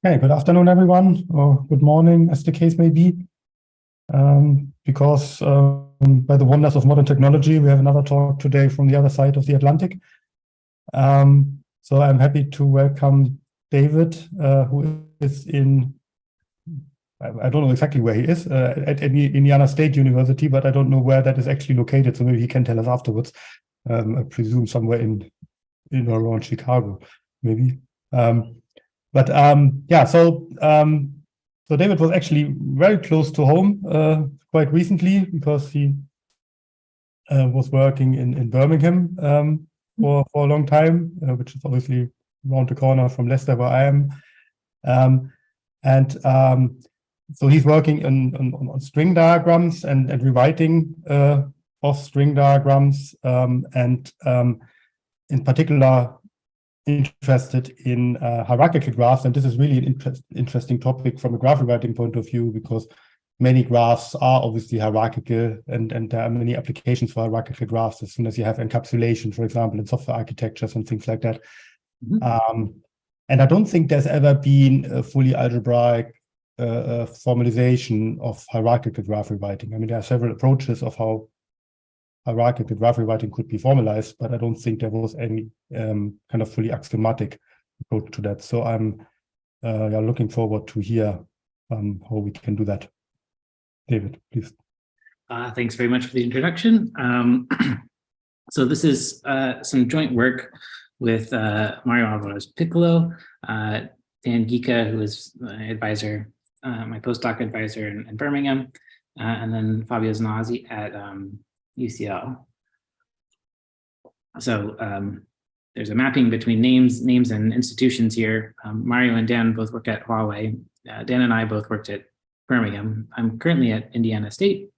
Okay, good afternoon, everyone, or good morning, as the case may be. Because by the wonders of modern technology, we have another talk today from the other side of the Atlantic. So I'm happy to welcome David, who is in, I don't know exactly where he is, at Indiana State University, but I don't know where that is actually located, so maybe he can tell us afterwards. I presume somewhere in or around Chicago, maybe. Yeah, so David was actually very close to home quite recently because he was working in Birmingham for a long time, which is obviously around the corner from Leicester, where I am. So he's working on string diagrams and rewriting of string diagrams, and in particular interested in hierarchical graphs. And this is really an interesting topic from a graph rewriting point of view, because many graphs are obviously hierarchical, and there are many applications for hierarchical graphs as soon as you have encapsulation, for example, in software architectures and things like that. Mm-hmm. And I don't think there's ever been a fully algebraic formalization of hierarchical graph rewriting. I mean, there are several approaches of how hierarchical graph rewriting could be formalized, but I don't think there was any kind of fully axiomatic approach to that. So I'm looking forward to hear how we can do that. David, please. Thanks very much for the introduction. So this is some joint work with Mario Alvarez Piccolo, Dan Gika, who is my advisor, my postdoc advisor in Birmingham, and then Fabio Zanazzi at UCL. So there's a mapping between names and institutions here. Mario and Dan both worked at Huawei. Dan and I both worked at Birmingham. I'm currently at Indiana State,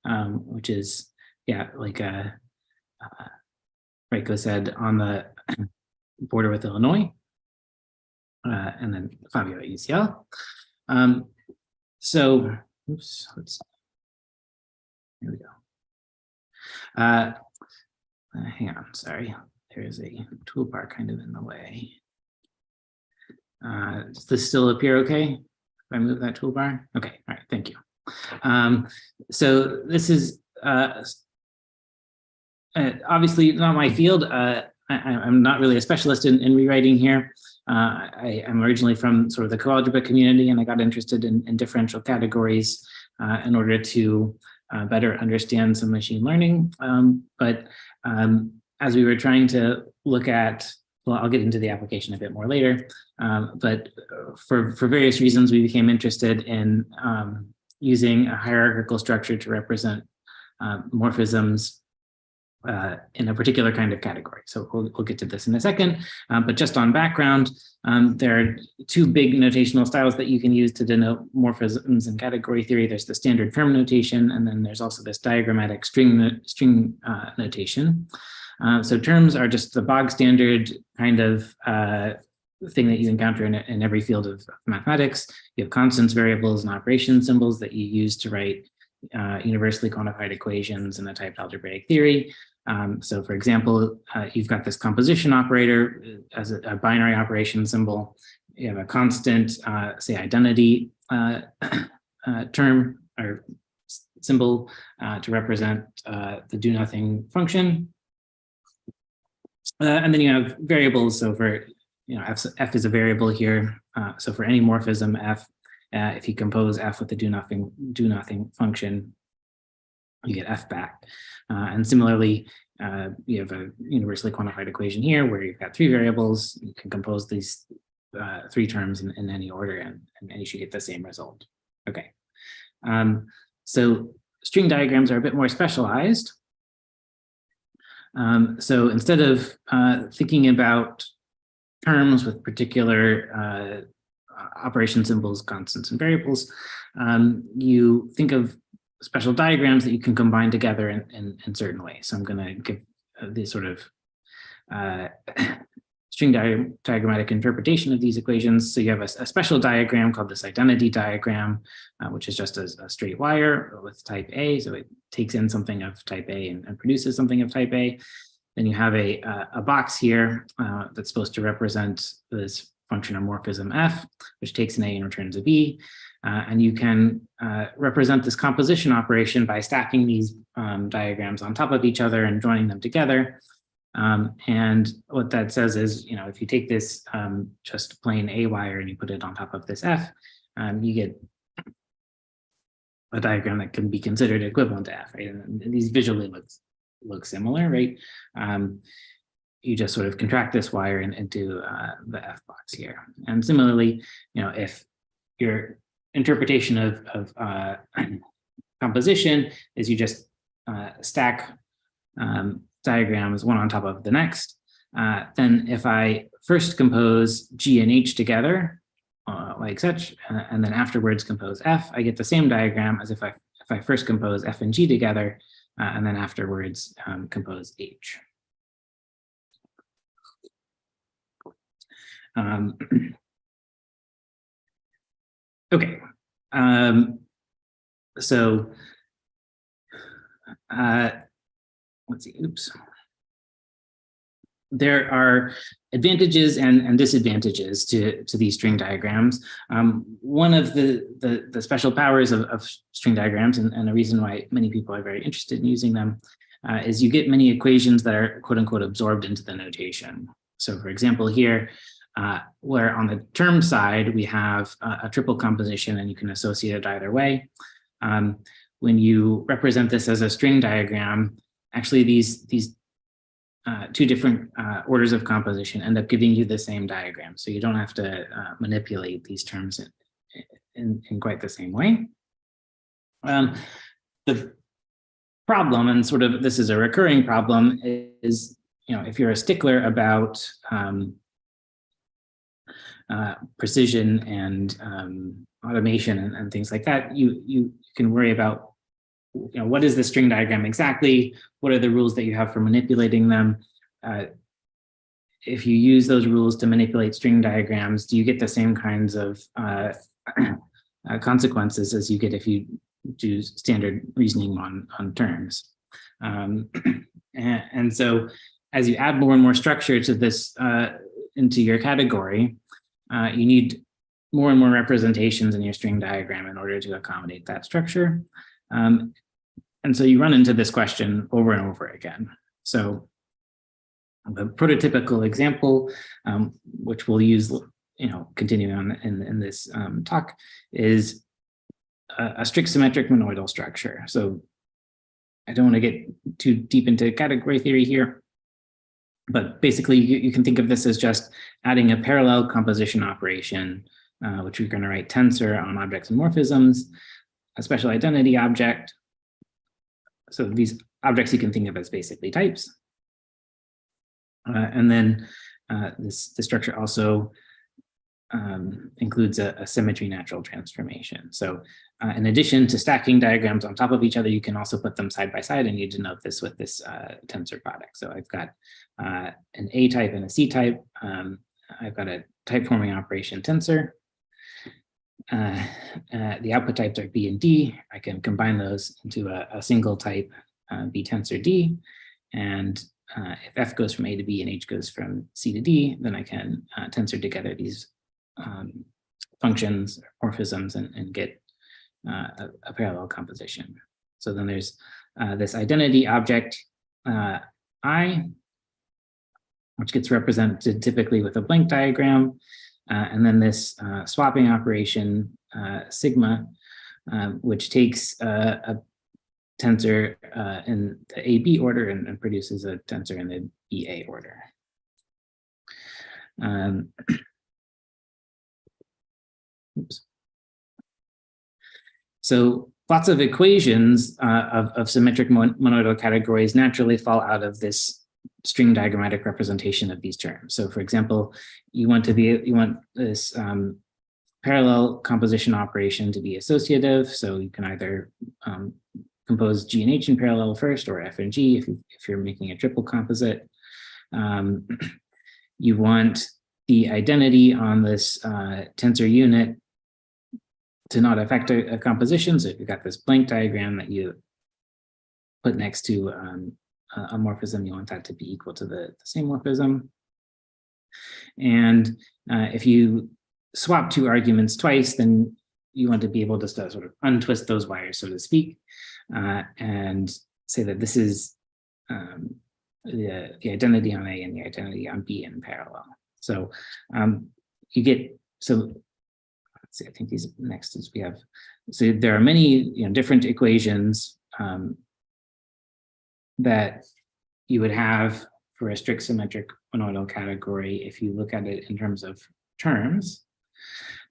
which is, like Reiko said, on the border with Illinois, and then Fabio at UCL. So, oops, here we go. Hang on, sorry. There is a toolbar kind of in the way. Does this still appear okay if I move that toolbar? Okay, all right, thank you. So this is obviously not my field. I'm not really a specialist in rewriting here. I am originally from sort of the coalgebra community, and I got interested in differential categories in order to better understand some machine learning. But as we were trying to look at, well, I'll get into the application a bit more later, but for various reasons, we became interested in using a hierarchical structure to represent morphisms in a particular kind of category. So we'll get to this in a second, but just on background, there are two big notational styles that you can use to denote morphisms in category theory. There's the standard term notation, and then there's also this diagrammatic string notation. So terms are just the bog standard kind of thing that you encounter in every field of mathematics. You have constants, variables, and operation symbols that you use to write universally quantified equations in a typed algebraic theory. So for example, you've got this composition operator as a binary operation symbol. You have a constant, say, identity term or symbol to represent the do nothing function. And then you have variables. So for, f is a variable here. So for any morphism f, if you compose f with the do nothing function, you get f back. And similarly, you have a universally quantified equation here where you've got three variables. You can compose these three terms in any order, and you should get the same result. Okay. So string diagrams are a bit more specialized. So instead of thinking about terms with particular operation symbols, constants, and variables, you think of special diagrams that you can combine together in certain ways. So I'm going to give this sort of string diagrammatic interpretation of these equations. So you have a special diagram called this identity diagram, which is just a straight wire with type A. So it takes in something of type A and produces something of type A. Then you have a box here that's supposed to represent this function or morphism f, which takes an a and returns a b. And you can represent this composition operation by stacking these diagrams on top of each other and joining them together. And what that says is, if you take this just plain a wire and you put it on top of this f, you get a diagram that can be considered equivalent to f, right? And these visually look similar, right? You just sort of contract this wire into the f box here. And similarly, if your interpretation of composition is you just stack diagrams one on top of the next, then if I first compose G and H together, like such, and then afterwards compose F, I get the same diagram as if I first compose F and G together, and then afterwards compose H. Okay, so let's see, oops. There are advantages and disadvantages to these string diagrams. One of the special powers of string diagrams, and the reason why many people are very interested in using them, is you get many equations that are quote unquote absorbed into the notation. So for example, here, where on the term side, we have a triple composition and you can associate it either way. When you represent this as a string diagram, actually these two different orders of composition end up giving you the same diagram. So you don't have to manipulate these terms in quite the same way. The problem, and sort of this is a recurring problem, is if you're a stickler about precision and automation and things like that, you can worry about what is the string diagram exactly? What are the rules that you have for manipulating them? If you use those rules to manipulate string diagrams, do you get the same kinds of consequences as you get if you do standard reasoning on terms? And so as you add more and more structure to this into your category, you need more and more representations in your string diagram in order to accommodate that structure. And so you run into this question over and over again. So the prototypical example, which we'll use, continuing on in this talk, is a strict symmetric monoidal structure. So I don't want to get too deep into category theory here, but basically you can think of this as just adding a parallel composition operation, which we're going to write tensor on objects and morphisms, a special identity object. So these objects you can think of as basically types. And then the structure also includes a symmetry natural transformation. So in addition to stacking diagrams on top of each other, you can also put them side by side, and you denote this with this tensor product. So I've got an A type and a C type. I've got a type forming operation tensor. The output types are B and D. I can combine those into a single type B tensor D. And if F goes from A to B and H goes from C to D, then I can tensor together these functions, morphisms, and get a parallel composition. So then there's this identity object I, which gets represented typically with a blank diagram. And then this swapping operation, sigma, which takes a tensor in the AB order and produces a tensor in the BA order. Oops. So lots of equations of symmetric monoidal categories naturally fall out of this string diagrammatic representation of these terms. So for example, you want this parallel composition operation to be associative. So you can either compose G and H in parallel first, or F and G if you're making a triple composite. You want the identity on this tensor unit to not affect a composition. So if you've got this blank diagram that you put next to a morphism, you want that to be equal to the same morphism. And If you swap two arguments twice, then you want to be able to sort of untwist those wires, so to speak, and say that this is the identity on A and the identity on B in parallel. So you get, so let's see, I think these next is we have, so there are many different equations that you would have for a strict symmetric monoidal category if you look at it in terms of terms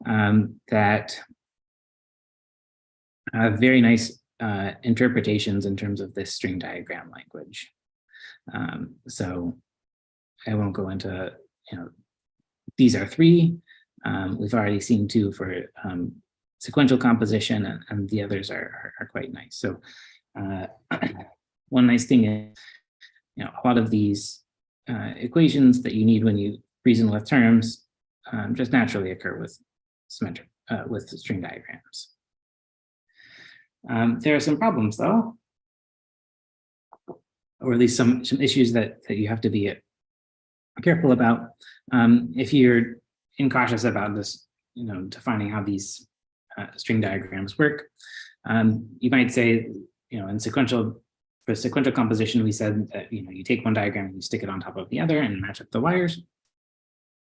that have very nice interpretations in terms of this string diagram language. So I won't go into, these are three. We've already seen two for sequential composition, and the others are quite nice. So one nice thing is, a lot of these equations that you need when you reason with terms just naturally occur with symmetric, with string diagrams. There are some problems though, or at least some issues that you have to be careful about. If you're incautious about this, defining how these string diagrams work, you might say, for sequential composition, we said that you take one diagram and you stick it on top of the other and match up the wires.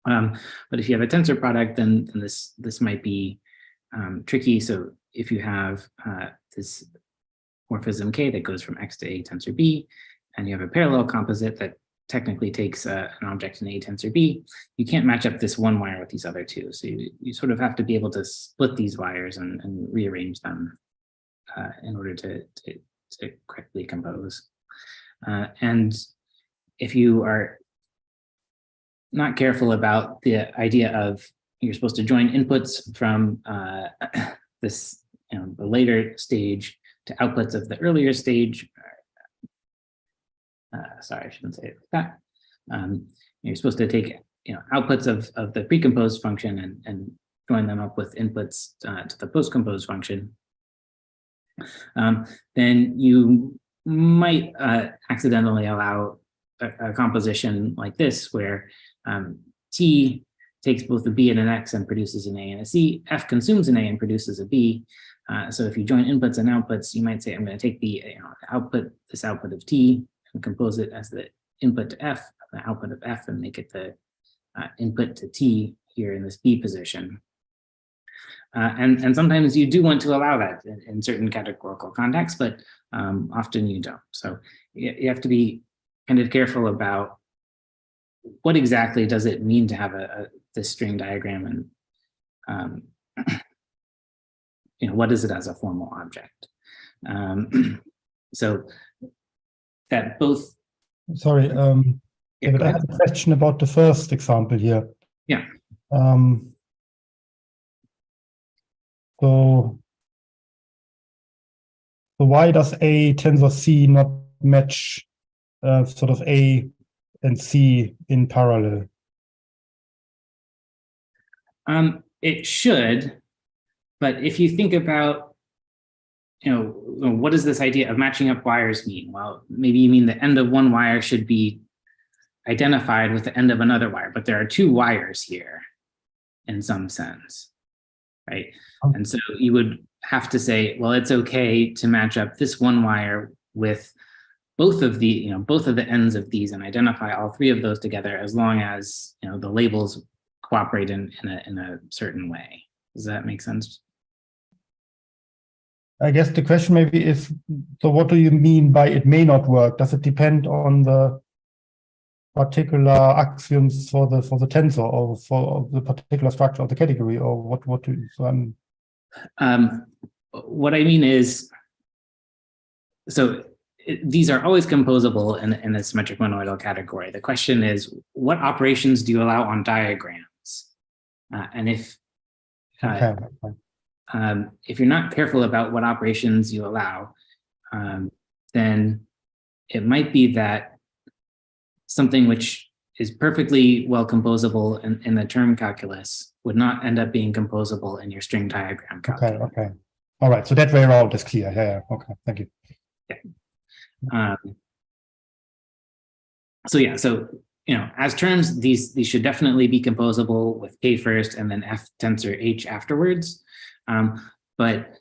But if you have a tensor product, then this might be tricky. So if you have this morphism K that goes from X to A tensor B, and you have a parallel composite that technically takes an object in A tensor B, you can't match up this one wire with these other two. So you sort of have to be able to split these wires and rearrange them in order to correctly compose. And if you are not careful about the idea of you're supposed to join inputs from this, the later stage to outputs of the earlier stage. Sorry, I shouldn't say it like that. You're supposed to take outputs of the precomposed function and join them up with inputs to the postcomposed function. Then you might accidentally allow a composition like this, where T takes both a B and an X and produces an A and a C. F consumes an A and produces a B. So if you join inputs and outputs, you might say, I'm going to take the this output of T and compose it as the input to F, the output of F, and make it the input to T here in this B position. And sometimes you do want to allow that in certain categorical contexts, but often you don't. So you have to be kind of careful about what exactly does it mean to have this string diagram, and what is it as a formal object? So that both. Sorry, David, I have a question about the first example here. Yeah. So why does A tensor C not match sort of A and C in parallel? It should, but if you think about, what does this idea of matching up wires mean? Well, maybe you mean the end of one wire should be identified with the end of another wire, but there are two wires here in some sense, right? And so you would have to say, well, it's okay to match up this one wire with both of the, both of the ends of these and identify all three of those together, as long as, the labels cooperate in a certain way. Does that make sense? I guess the question maybe is, so what do you mean by it may not work? Does it depend on the particular axioms for the tensor, or for the particular structure of the category, or what do you, so what I mean is, so these are always composable in a symmetric monoidal category. The question is, what operations do you allow on diagrams? And if if you're not careful about what operations you allow, then it might be that something which is perfectly well composable in the term calculus would not end up being composable in your string diagram calculus. Okay. All right. So that way around is clear. Yeah. Okay. Thank you. Yeah. So as terms, these should definitely be composable with K first and then F tensor H afterwards. But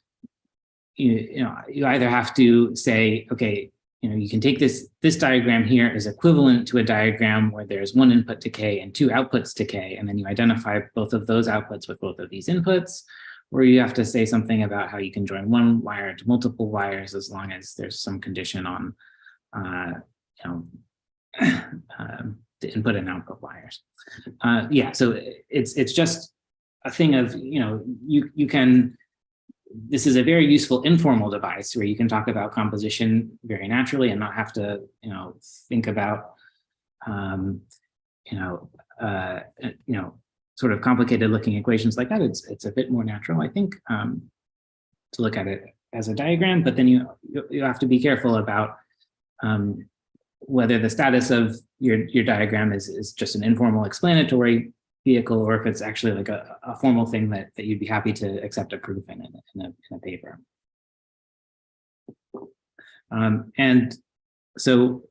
you either have to say, okay, you can take this diagram here is equivalent to a diagram where there's one input to K and two outputs to K, and then you identify both of those outputs with both of these inputs, or you have to say something about how you can join one wire to multiple wires as long as there's some condition on the input and output wires. So it's just a thing of, you can, this is a very useful informal device where you can talk about composition very naturally and not have to, think about, sort of complicated looking equations like that. It's a bit more natural, I think, to look at it as a diagram, but then you have to be careful about whether the status of your diagram is just an informal explanatory vehicle, or if it's actually like a formal thing that you'd be happy to accept a proof in a paper. And so,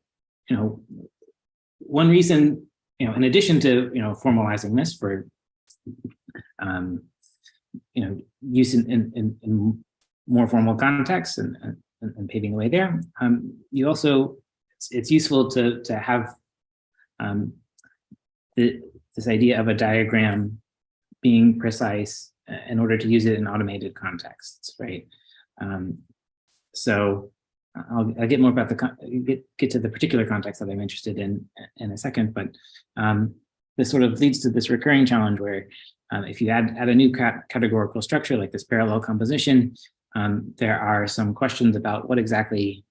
one reason, in addition to, formalizing this for, use in more formal contexts and paving the way there, you also, it's useful to have this idea of a diagram being precise in order to use it in automated contexts, right? So I'll get more about get to the particular context that I'm interested in a second, but this sort of leads to this recurring challenge where if you add a new categorical structure like this parallel composition, there are some questions about what exactly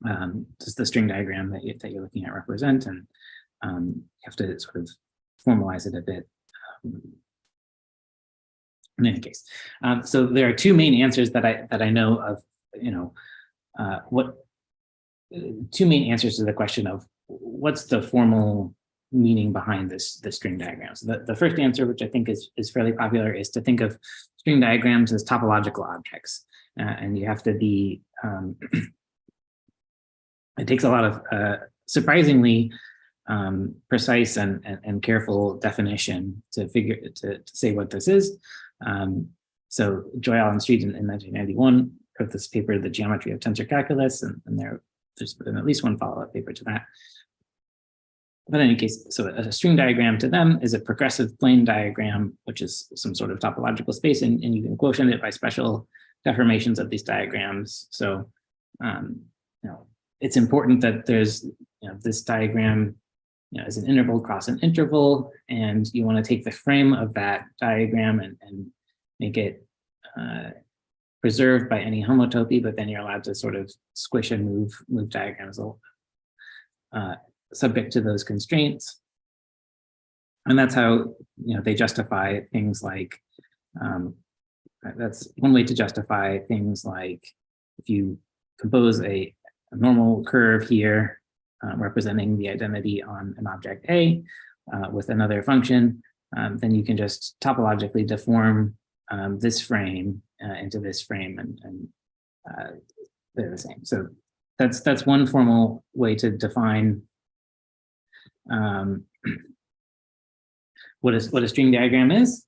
does the string diagram that you're looking at represent, and you have to sort of formalize it a bit. In any case, so there are two main answers that I know of. Two main answers to the question of what's the formal meaning behind the string diagrams. The first answer, which I think is fairly popular, is to think of string diagrams as topological objects, and you have to be. It takes a lot of surprisingly precise and careful definition to say what this is. So Joy Allen Street in 1991 wrote this paper, The Geometry of Tensor Calculus, and there's been at least one follow-up paper to that. But in any case, so a string diagram to them is a progressive plane diagram, which is some sort of topological space, and you can quotient it by special deformations of these diagrams. So it's important that there's this diagram is an interval cross an interval, and you want to take the frame of that diagram and make it preserved by any homotopy, but then you're allowed to sort of squish and move diagrams subject to those constraints. And that's how they justify things like that's one way to justify things like if you compose a normal curve here representing the identity on an object A with another function, then you can just topologically deform this frame into this frame, and they're the same. So that's one formal way to define what a string diagram is,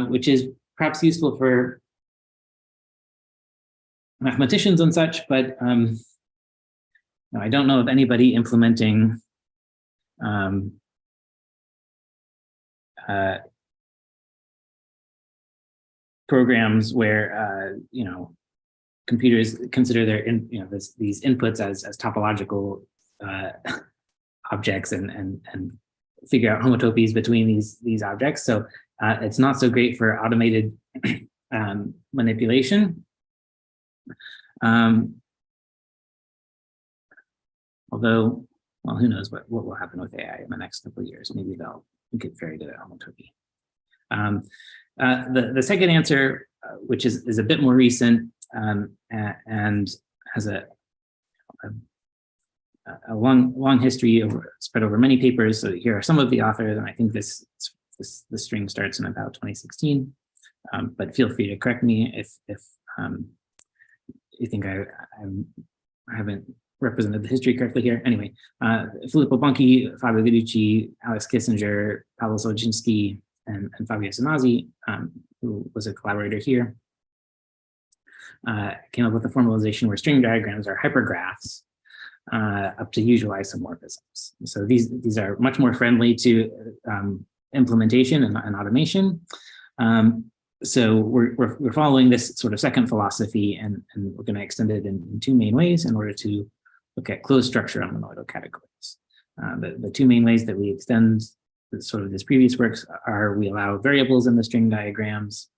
which is perhaps useful for mathematicians and such, but I don't know of anybody implementing programs where computers consider their these inputs as topological objects and figure out homotopies between these objects. So it's not so great for automated manipulation. Although, well, who knows what will happen with AI in the next couple of years? Maybe they'll get very good at homotopy. The second answer, which is a bit more recent and has a long history spread over many papers. So here are some of the authors, and I think this string starts in about 2016. But feel free to correct me if you think I haven't represented the history correctly here. Anyway, Filippo Bonchi, Fabio Guiducci, Alex Kissinger, Paolo Solinski, and Fabio Sanazzi, who was a collaborator here, came up with a formalization where string diagrams are hypergraphs up to usual isomorphisms. So these are much more friendly to implementation and automation. So we're following this sort of second philosophy, and we're going to extend it in two main ways in order to look at closed structure on monoidal categories. The two main ways that we extend sort of this previous works are we allow variables in the string diagrams,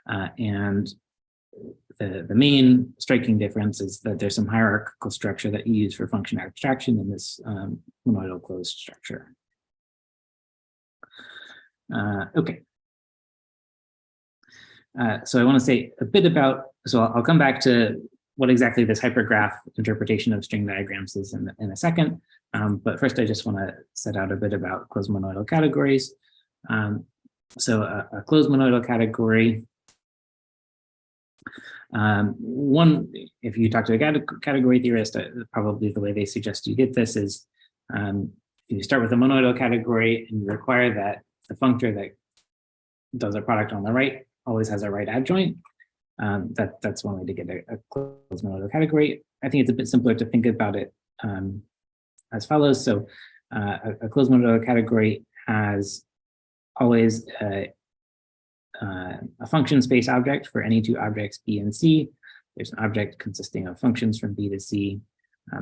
and the main striking difference is that there's some hierarchical structure that you use for function abstraction in this monoidal closed structure. Okay. So I want to say a bit about, so I'll come back to what exactly this hypergraph interpretation of string diagrams is in a second. But first, I just want to set out a bit about closed monoidal categories. So a closed monoidal category, if you talk to a category theorist, probably the way they suggest you get this is you start with a monoidal category and you require that the functor that does a product on the right always has a right adjoint. That's one way to get a closed monoidal category. I think it's a bit simpler to think about it as follows. So a closed monoidal category has always a function space object for any two objects B and C. There's an object consisting of functions from B to C.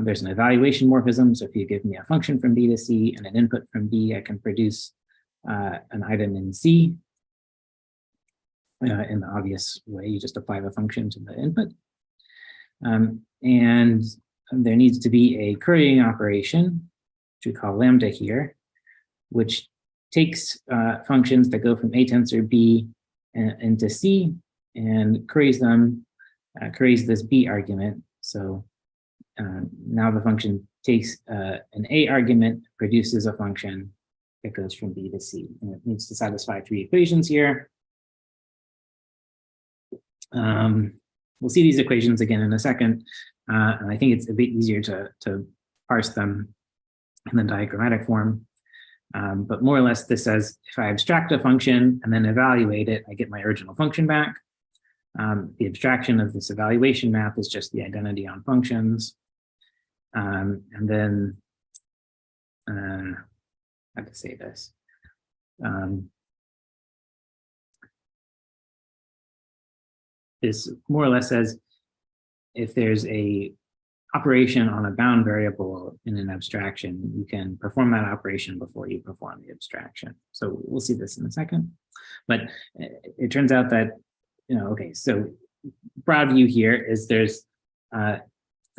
There's an evaluation morphism. So if you give me a function from B to C and an input from B, I can produce an item in C. In the obvious way, you just apply the function to the input. And there needs to be a currying operation, which we call lambda here, which takes functions that go from A tensor B into C and curries them, curries this B argument. So now the function takes an A argument, produces a function that goes from B to C. And it needs to satisfy three equations here. We'll see these equations again in a second, and I think it's a bit easier to parse them in the diagrammatic form. But more or less, this says if I abstract a function and then evaluate it, I get my original function back. The abstraction of this evaluation map is just the identity on functions. And then, how to say this? This more or less says if there's a operation on a bound variable in an abstraction, you can perform that operation before you perform the abstraction. So we'll see this in a second. But it turns out that, okay, so broad view here is there's, for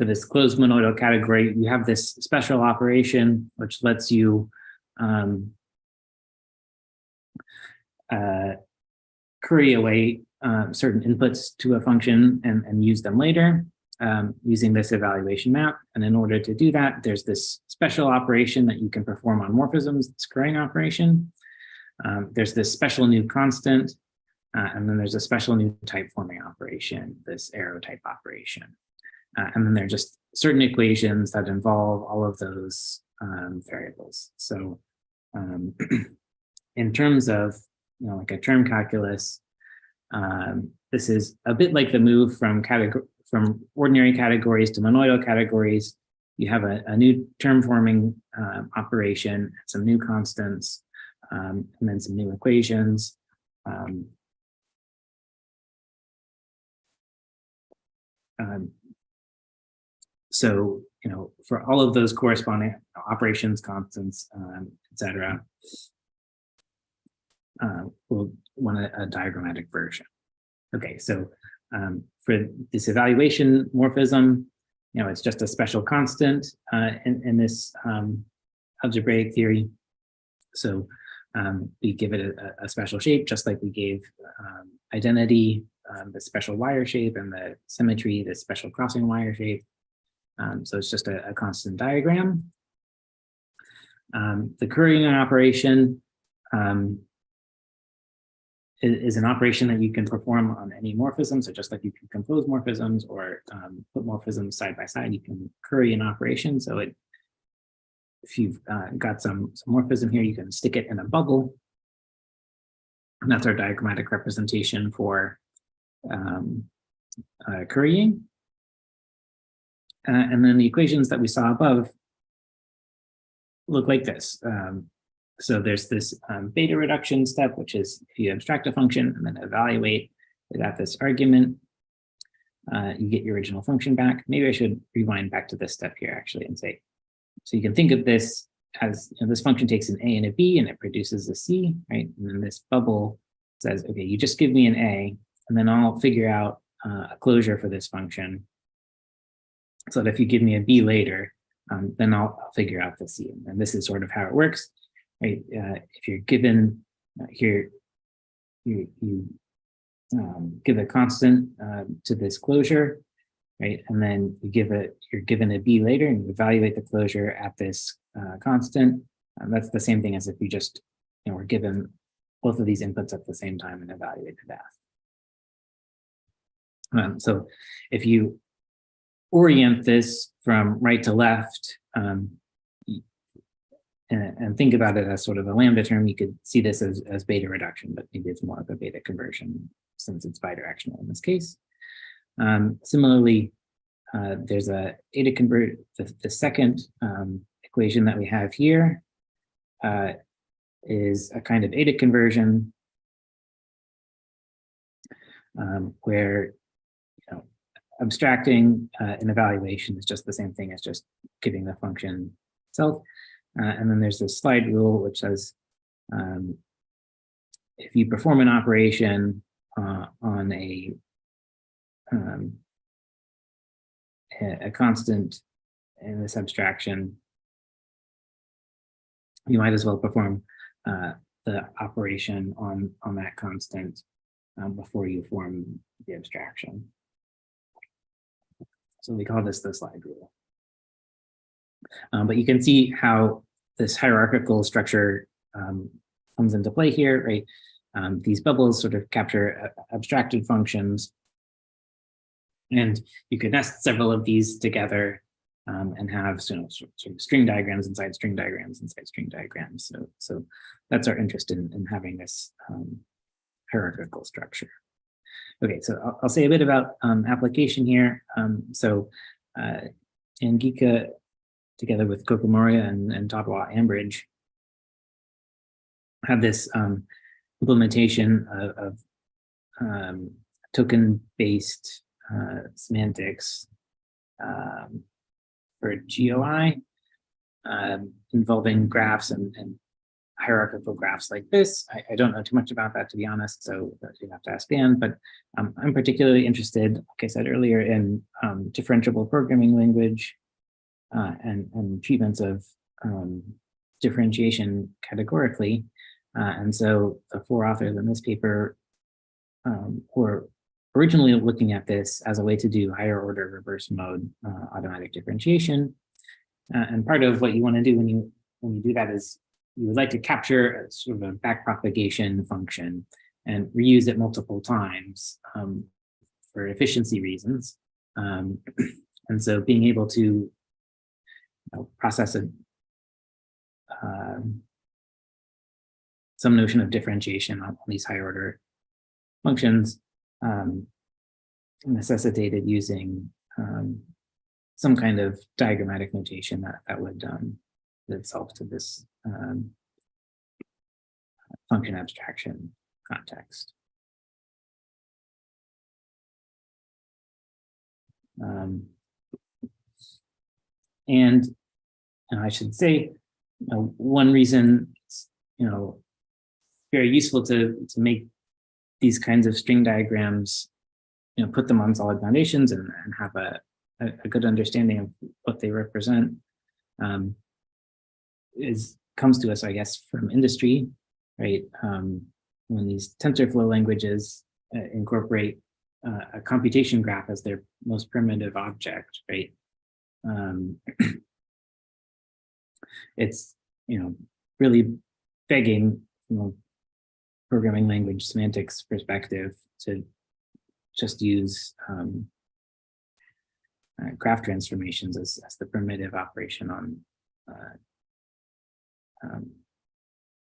this closed monoidal category, you have this special operation which lets you curry away certain inputs to a function and use them later using this evaluation map. And in order to do that, there's this special operation that you can perform on morphisms, this currying operation. There's this special new constant, and then there's a special new type forming operation, this arrow type operation. And then there are just certain equations that involve all of those variables. So in terms of like a term calculus, this is a bit like the move from ordinary categories to monoidal categories. You have a new term forming operation, some new constants, and then some new equations. So, for all of those corresponding operations, constants, etc., we'll want a diagrammatic version. Okay, so for this evaluation morphism, it's just a special constant in this algebraic theory. So we give it a special shape, just like we gave identity the special wire shape and the symmetry, the special crossing wire shape. So it's just a constant diagram. The currying operation, is an operation that you can perform on any morphism. So just like you can compose morphisms or put morphisms side by side, you can query an operation. So if you've got some morphism here, you can stick it in a bubble. And that's our diagrammatic representation for querying. And then the equations that we saw above look like this. So there's this beta reduction step, which is if you abstract a function and then evaluate it at this argument, you get your original function back. Maybe I should rewind back to this step here actually and say, so you can think of this as, this function takes an A and a B and it produces a C, right? And then this bubble says, okay, you just give me an A and then I'll figure out a closure for this function so that if you give me a B later, then I'll figure out the C. And this is sort of how it works. Right? If you're given here, you give a constant to this closure, right? And then you're given a B later, and you evaluate the closure at this constant. That's the same thing as if you just were given both of these inputs at the same time and evaluate the path. So if you orient this from right to left, and think about it as sort of a lambda term, you could see this as beta reduction, but maybe it's more of a beta conversion since it's bidirectional in this case. Similarly, there's a eta convert. The second equation that we have here is a kind of eta conversion where abstracting an evaluation is just the same thing as just giving the function itself. And then there's this slide rule which says if you perform an operation on a constant in this abstraction, you might as well perform the operation on that constant before you form the abstraction. So we call this the slide rule. But you can see how this hierarchical structure comes into play here, right? These bubbles sort of capture abstracted functions, and you could nest several of these together and have sort of string diagrams inside string diagrams inside string diagrams. So that's our interest in having this hierarchical structure. Okay, so I'll say a bit about application here. In GReTA, together with Kokomoria and Tatawa Ambridge, had this implementation of token-based semantics for GOI involving graphs and hierarchical graphs like this. I don't know too much about that, to be honest, so you have to ask Dan, but I'm particularly interested, like I said earlier, in differentiable programming language and treatments of differentiation categorically. And so the four authors in this paper were originally looking at this as a way to do higher order reverse mode automatic differentiation. And part of what you want to do when you do that is you would like to capture a sort of a backpropagation function and reuse it multiple times for efficiency reasons. And so being able to process some notion of differentiation on these higher order functions necessitated using some kind of diagrammatic notation that would lend itself to this function abstraction context. And I should say, one reason it's very useful to make these kinds of string diagrams, put them on solid foundations and have a good understanding of what they represent, comes to us, I guess, from industry, right? When these TensorFlow languages incorporate a computation graph as their most primitive object, right? It's really begging programming language semantics perspective to just use graph transformations as the primitive operation on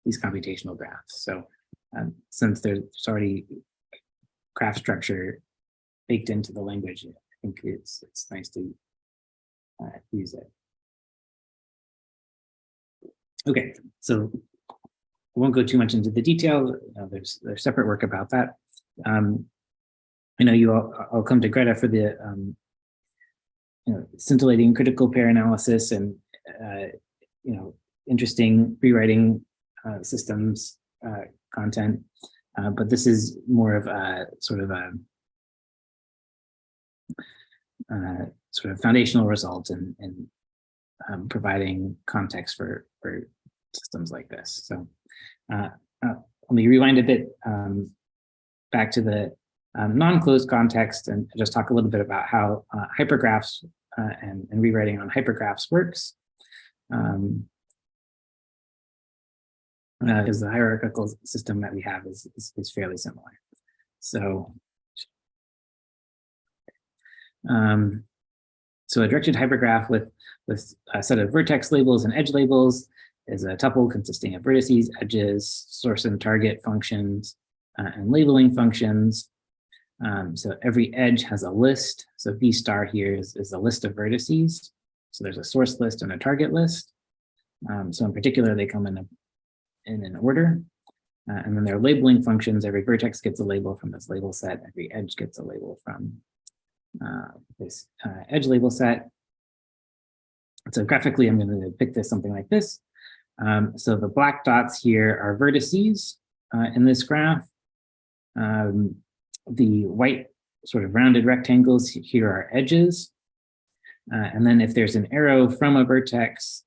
these computational graphs. So since there's already graph structure baked into the language, I think it's nice to use it. Okay, so I won't go too much into the detail. There's separate work about that. I know you all, I'll come to GReTA for the scintillating critical pair analysis and interesting rewriting systems content, but this is more of a sort of foundational result in providing context for systems like this. So let me rewind a bit back to the non-closed context and just talk a little bit about how hypergraphs and rewriting on hypergraphs works. Because the hierarchical system that we have is fairly similar. So, so a directed hypergraph with a set of vertex labels and edge labels is a tuple consisting of vertices, edges, source and target functions, and labeling functions. So every edge has a list. So V star here is a list of vertices. So there's a source list and a target list. So in particular, they come in an order. And then there are labeling functions. Every vertex gets a label from this label set. Every edge gets a label from this edge label set. So graphically, I'm going to depict this something like this. So the black dots here are vertices in this graph. The white sort of rounded rectangles here are edges. And then if there's an arrow from a vertex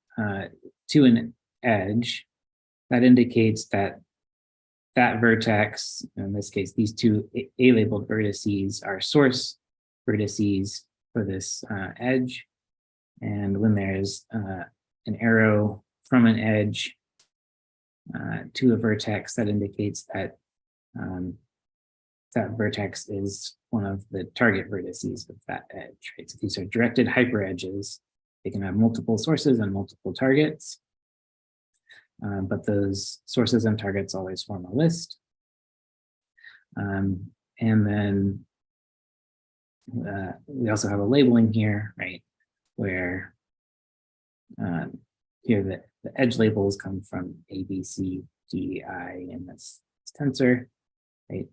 to an edge, that indicates that that vertex, in this case, these two A-labeled vertices are source vertices for this edge. And when there's an arrow from an edge to a vertex, that indicates that that vertex is one of the target vertices of that edge, right? So these are directed hyperedges. They can have multiple sources and multiple targets, but those sources and targets always form a list. And then we also have a labeling here, right? Where here the edge labels come from A, B, C, D, I in this tensor, right?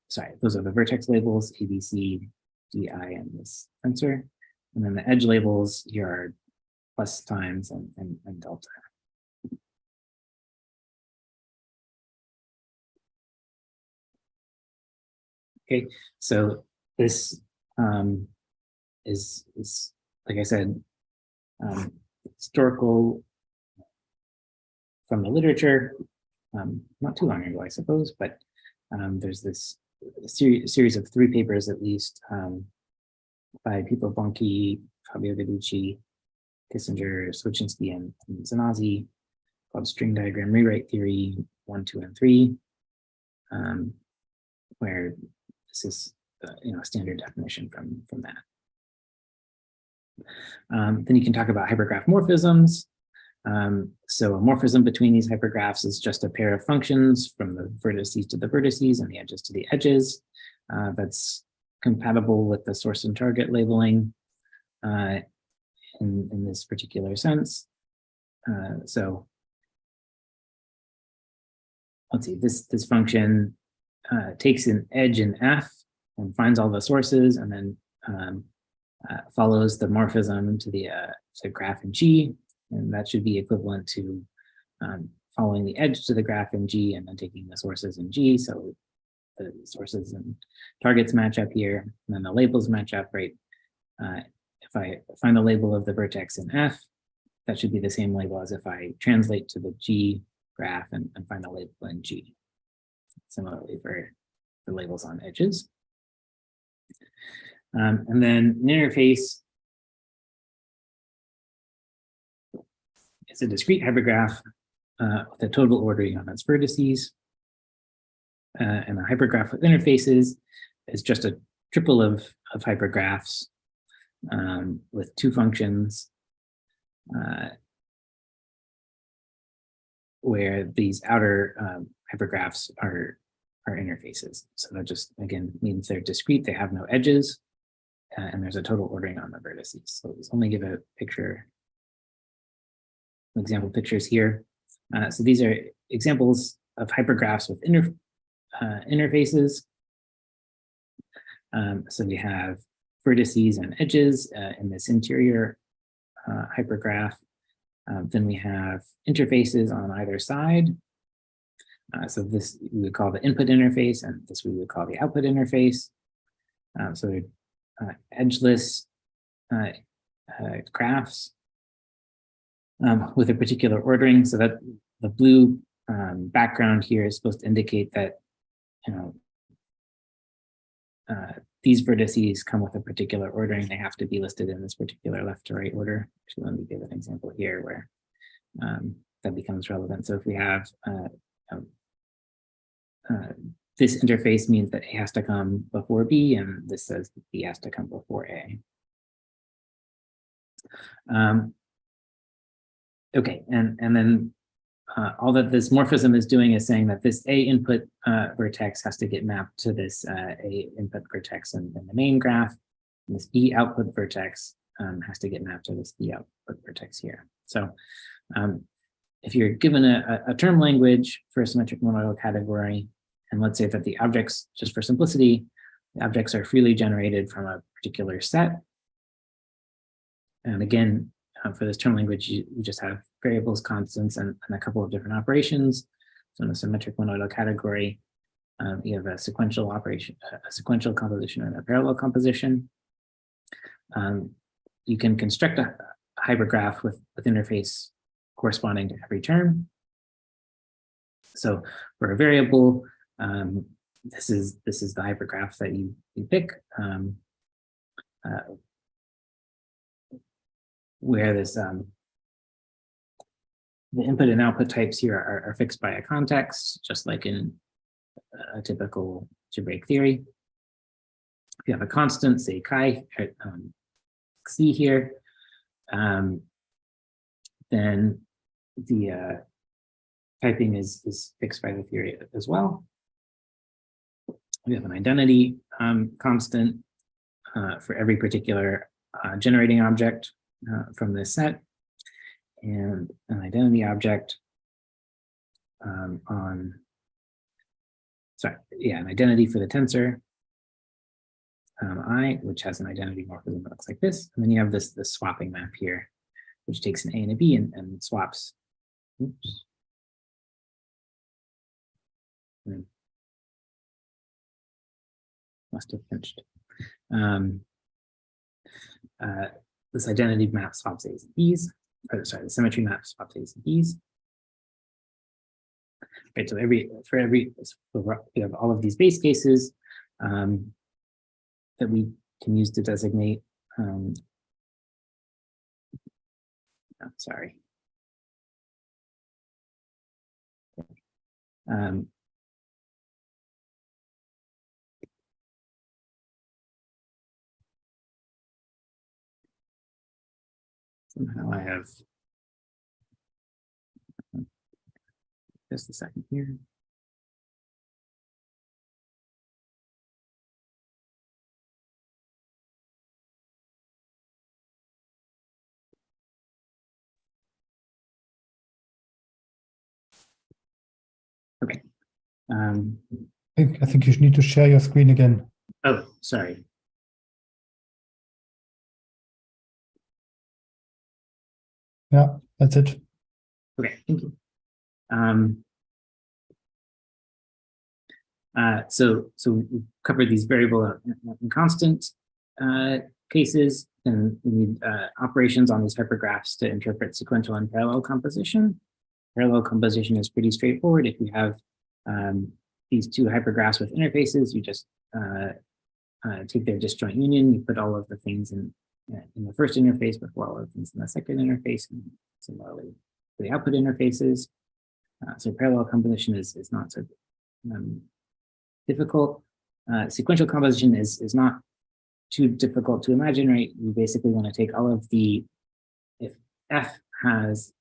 Sorry, those are the vertex labels, A, B, C, D, I in this tensor. And then the edge labels here are plus, times, and delta. Okay, so this is like I said, historical from the literature, not too long ago, I suppose, but there's this series of 3 papers at least by Pippo Bonchi, Fabio Vellucci, Kissinger, Swichinski, and Zanazzi called String Diagram Rewrite Theory 1, 2, and 3, where this is a standard definition from that. Then you can talk about hypergraph morphisms. So a morphism between these hypergraphs is just a pair of functions from the vertices to the vertices and the edges to the edges that's compatible with the source and target labeling in this particular sense. So let's see, this function takes an edge in F and finds all the sources and then follows the morphism to the graph in G. And that should be equivalent to following the edge to the graph in G and then taking the sources in G. So the sources and targets match up here, and then the labels match up, right? If I find the label of the vertex in F, that should be the same label as if I translate to the G graph and find the label in G. Similarly for the labels on edges. And then an interface is a discrete hypergraph with a total ordering on its vertices. And a hypergraph with interfaces is just a triple of hypergraphs with two functions where these outer hypergraphs are interfaces. So that just, again, means they're discrete, they have no edges, and there's a total ordering on the vertices. So let's only give a picture, example pictures here. So these are examples of hypergraphs with interfaces. So we have vertices and edges in this interior hypergraph. Then we have interfaces on either side. So this we would call the input interface, and this we would call the output interface. So they're edgeless graphs with a particular ordering, so that the blue background here is supposed to indicate that, these vertices come with a particular ordering. They have to be listed in this particular left to right order. Actually, let me give an example here where that becomes relevant. So if we have this interface means that A has to come before B, and this says that B has to come before A. Okay, and then all that this morphism is doing is saying that this A input vertex has to get mapped to this A input vertex in the main graph, and this B output vertex has to get mapped to this B output vertex here. So if you're given a term language for a symmetric monoidal category, and let's say that the objects, just for simplicity, the objects are freely generated from a particular set. And again, for this term language, you just have variables, constants, and a couple of different operations. So in a symmetric monoidal category, you have a sequential operation, a sequential composition, and a parallel composition. You can construct a hypergraph with interface corresponding to every term. So for a variable, this is the hypergraph that you pick, where this the input and output types here are fixed by a context, just like in a typical algebraic theory. If you have a constant, say chi, c here, then the typing is fixed by the theory as well. We have an identity constant for every particular generating object from this set, and an identity object an identity for the tensor I, which has an identity morphism that looks like this. And then you have this swapping map here, which takes an A and a B and swaps. Oops. Must have finished. This identity map swaps A's and B's. The symmetry map swaps A's and B's. Right, so we have all of these base cases that we can use to designate. Sorry. Somehow I have just a second here. Okay. I think you need to share your screen again. Oh, sorry. Yeah, that's it. Okay, thank you. So we covered these variable and constant cases, and we need operations on these hypergraphs to interpret sequential and parallel composition. Parallel composition is pretty straightforward. If you have these two hypergraphs with interfaces, you just take their disjoint union, you put all of the things in the first interface before all of the things in the second interface, and similarly for the output interfaces. So parallel composition is not so difficult. Sequential composition is not too difficult to imagine, right? You basically want to take all of the, if F has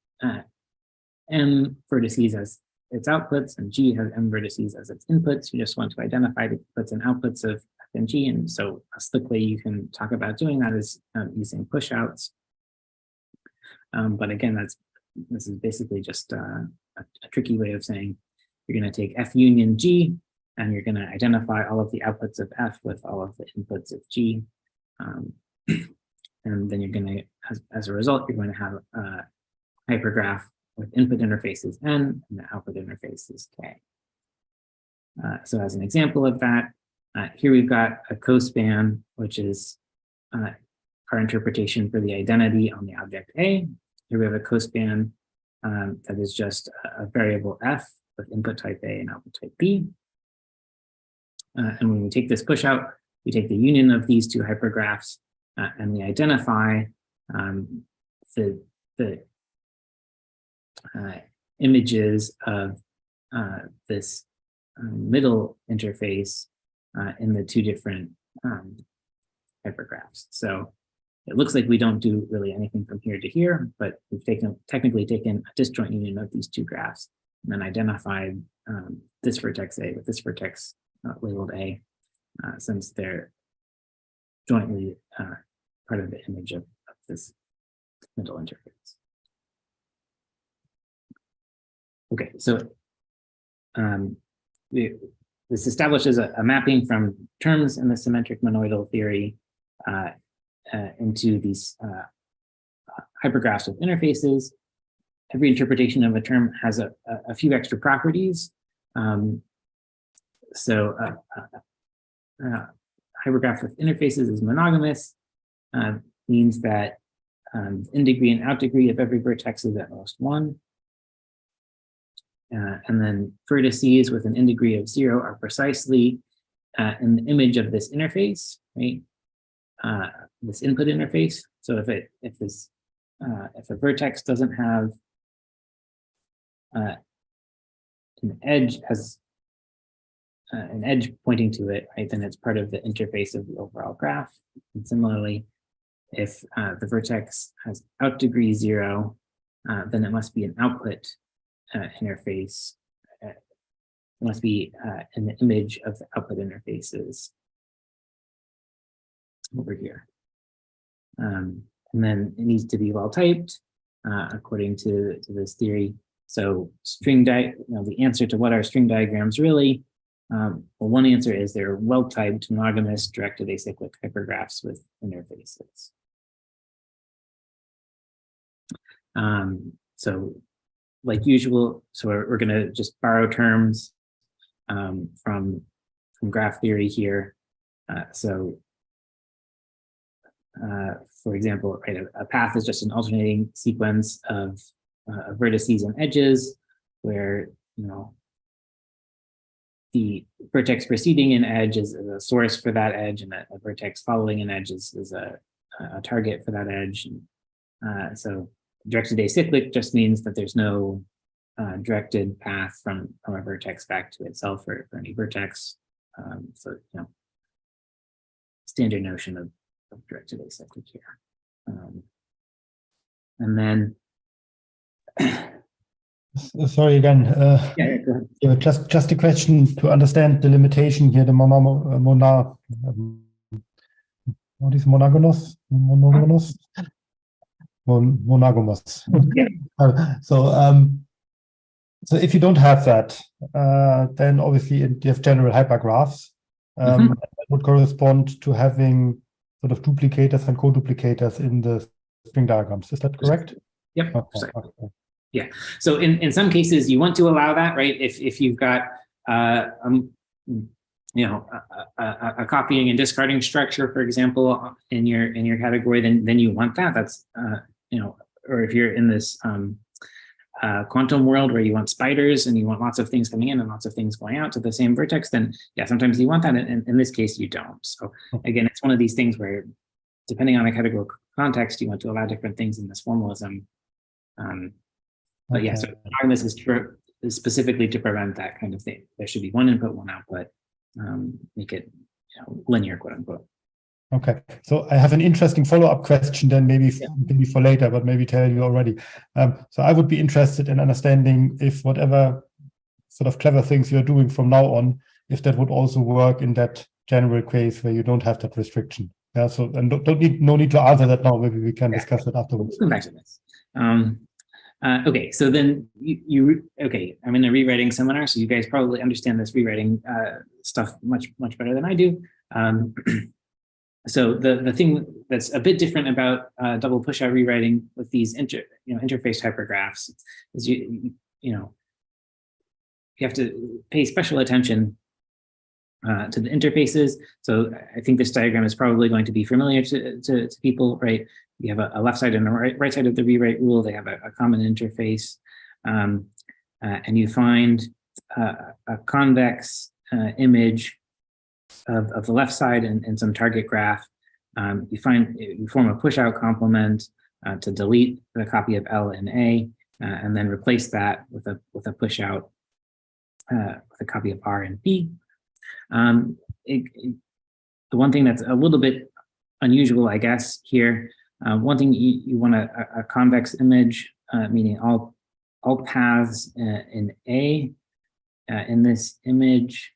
M vertices as its outputs and G has M vertices as its inputs, you just want to identify the inputs and outputs of F and G. And so a slick way you can talk about doing that is using pushouts. But again, this is basically just a tricky way of saying you're going to take F union G, and you're going to identify all of the outputs of F with all of the inputs of G. And then you're going to, as a result, you're going to have a hypergraph with input interfaces N and the output interfaces K. So as an example of that, here we've got a cospan, which is our interpretation for the identity on the object A. Here we have a cospan that is just a variable F with input type A and output type B. And when we take this push out, we take the union of these two hypergraphs and we identify the images of this middle interface in the two different hypergraphs. So it looks like we don't do really anything from here to here, but we've technically taken a disjoint union of these two graphs and then identified this vertex A with this vertex labeled A, since they're jointly part of the image of this middle interface. Okay, so this establishes a mapping from terms in the symmetric monoidal theory into these hypergraphs of interfaces. Every interpretation of a term has a few extra properties. Hypergraph with interfaces is monogamous, means that in degree and out degree of every vertex is at most 1. And then vertices with an in degree of 0 are precisely in the image of this interface, right? This input interface. So if a vertex doesn't have an edge pointing to it, right, then it's part of the interface of the overall graph. And similarly, if the vertex has out degree 0, then it must be an output interface. It must be in the image of the output interfaces over here. And then it needs to be well typed according to this theory. So the answer to what are string diagrams really? Well, one answer is they're well-typed, monogamous, directed acyclic hypergraphs with interfaces. So like usual, so we're going to just borrow terms from graph theory here. For example, right, a path is just an alternating sequence of vertices and edges, where the vertex preceding an edge is a source for that edge, and a vertex following an edge is a target for that edge. So directed acyclic just means that there's no directed path from a vertex back to itself for any vertex. So standard notion of directed acyclic here. And then sorry again. Yeah, go ahead. Just a question to understand the limitation here. The what is monogamous? Monogamous. Yeah. So if you don't have that, then obviously you have general hypergraphs. That would correspond to having sort of duplicators and co-duplicators in the string diagrams. Is that correct? Yep. Okay. Yeah. So in some cases you want to allow that, right? If you've got a a copying and discarding structure, for example, in your category, then you want that. That's or if you're in this quantum world where you want spiders and you want lots of things coming in and lots of things going out to the same vertex, then yeah, sometimes you want that. And in this case, you don't. So again, it's one of these things where, depending on the categorical context, you want to allow different things in this formalism. But yeah, so monogamous is specifically to prevent that kind of thing. There should be one input, one output. make it linear, quote unquote. Okay, so I have an interesting follow-up question then, maybe for later, but maybe tell you already. So I would be interested in understanding if whatever sort of clever things you're doing from now on, if that would also work in that general case where you don't have that restriction. Yeah, so and no need to answer that now. Maybe we can discuss it afterwards. We'll come back to this. Okay, so then okay, I'm in a rewriting seminar, so you guys probably understand this rewriting stuff much better than I do. So the thing that's a bit different about double pushout rewriting with these interface hypergraphs is you have to pay special attention to the interfaces. So I think this diagram is probably going to be familiar to people, right? You have a left side and a right side of the rewrite rule. They have a common interface, and you find a convex image of the left side and some target graph. You form a pushout complement to delete the copy of L and A, and then replace that with a pushout with a copy of R and B. The one thing that's a little bit unusual, I guess, here, one thing you want a convex image, meaning all paths in A in this image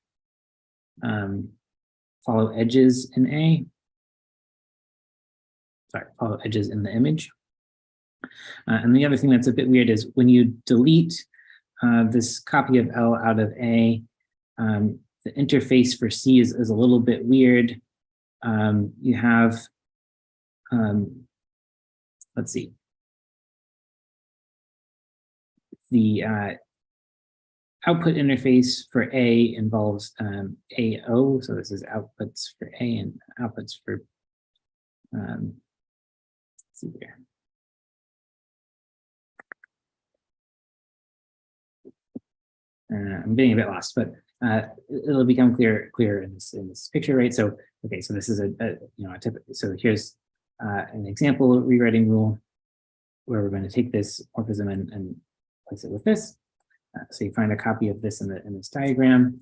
follow edges in A. Sorry, follow edges in the image. And the other thing that's a bit weird is when you delete this copy of L out of A, the interface for C is a little bit weird. You have, let's see, the output interface for A involves AO, so this is outputs for A and outputs for, let's see here. I'm getting a bit lost, but it'll become clear in this picture, right? So, okay, so this is a typical. So here's an example rewriting rule where we're going to take this morphism and place it with this. So you find a copy of this in this diagram.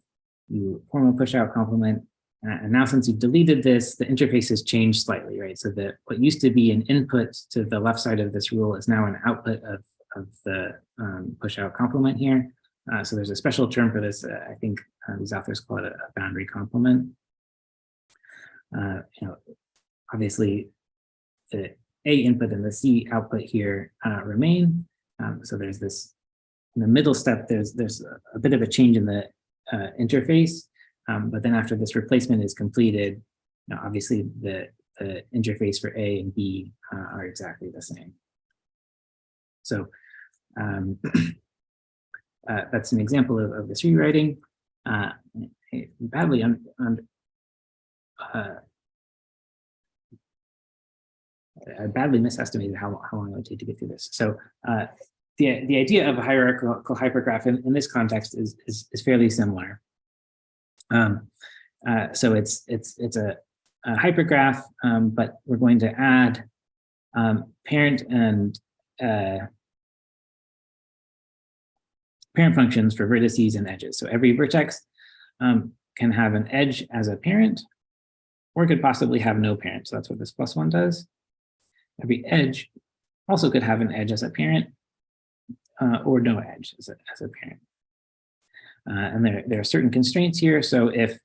You form a pushout complement, and now since you've deleted this, the interface has changed slightly, right? So that what used to be an input to the left side of this rule is now an output of the pushout complement here. So there's a special term for this. I think these authors call it a boundary complement. Obviously, the A input and the C output here remain. So there's this in the middle step. There's a bit of a change in the interface, but then after this replacement is completed, obviously the interface for A and B are exactly the same. So. That's an example of this rewriting. I badly misestimated how long it would take to get through this. So the idea of a hierarchical hypergraph in this context is fairly similar. So it's a hypergraph, but we're going to add parent and parent functions for vertices and edges. So every vertex can have an edge as a parent, or could possibly have no parent. So that's what this +1 does. Every edge also could have an edge as a parent, or no edge as a parent. And there are certain constraints here. So if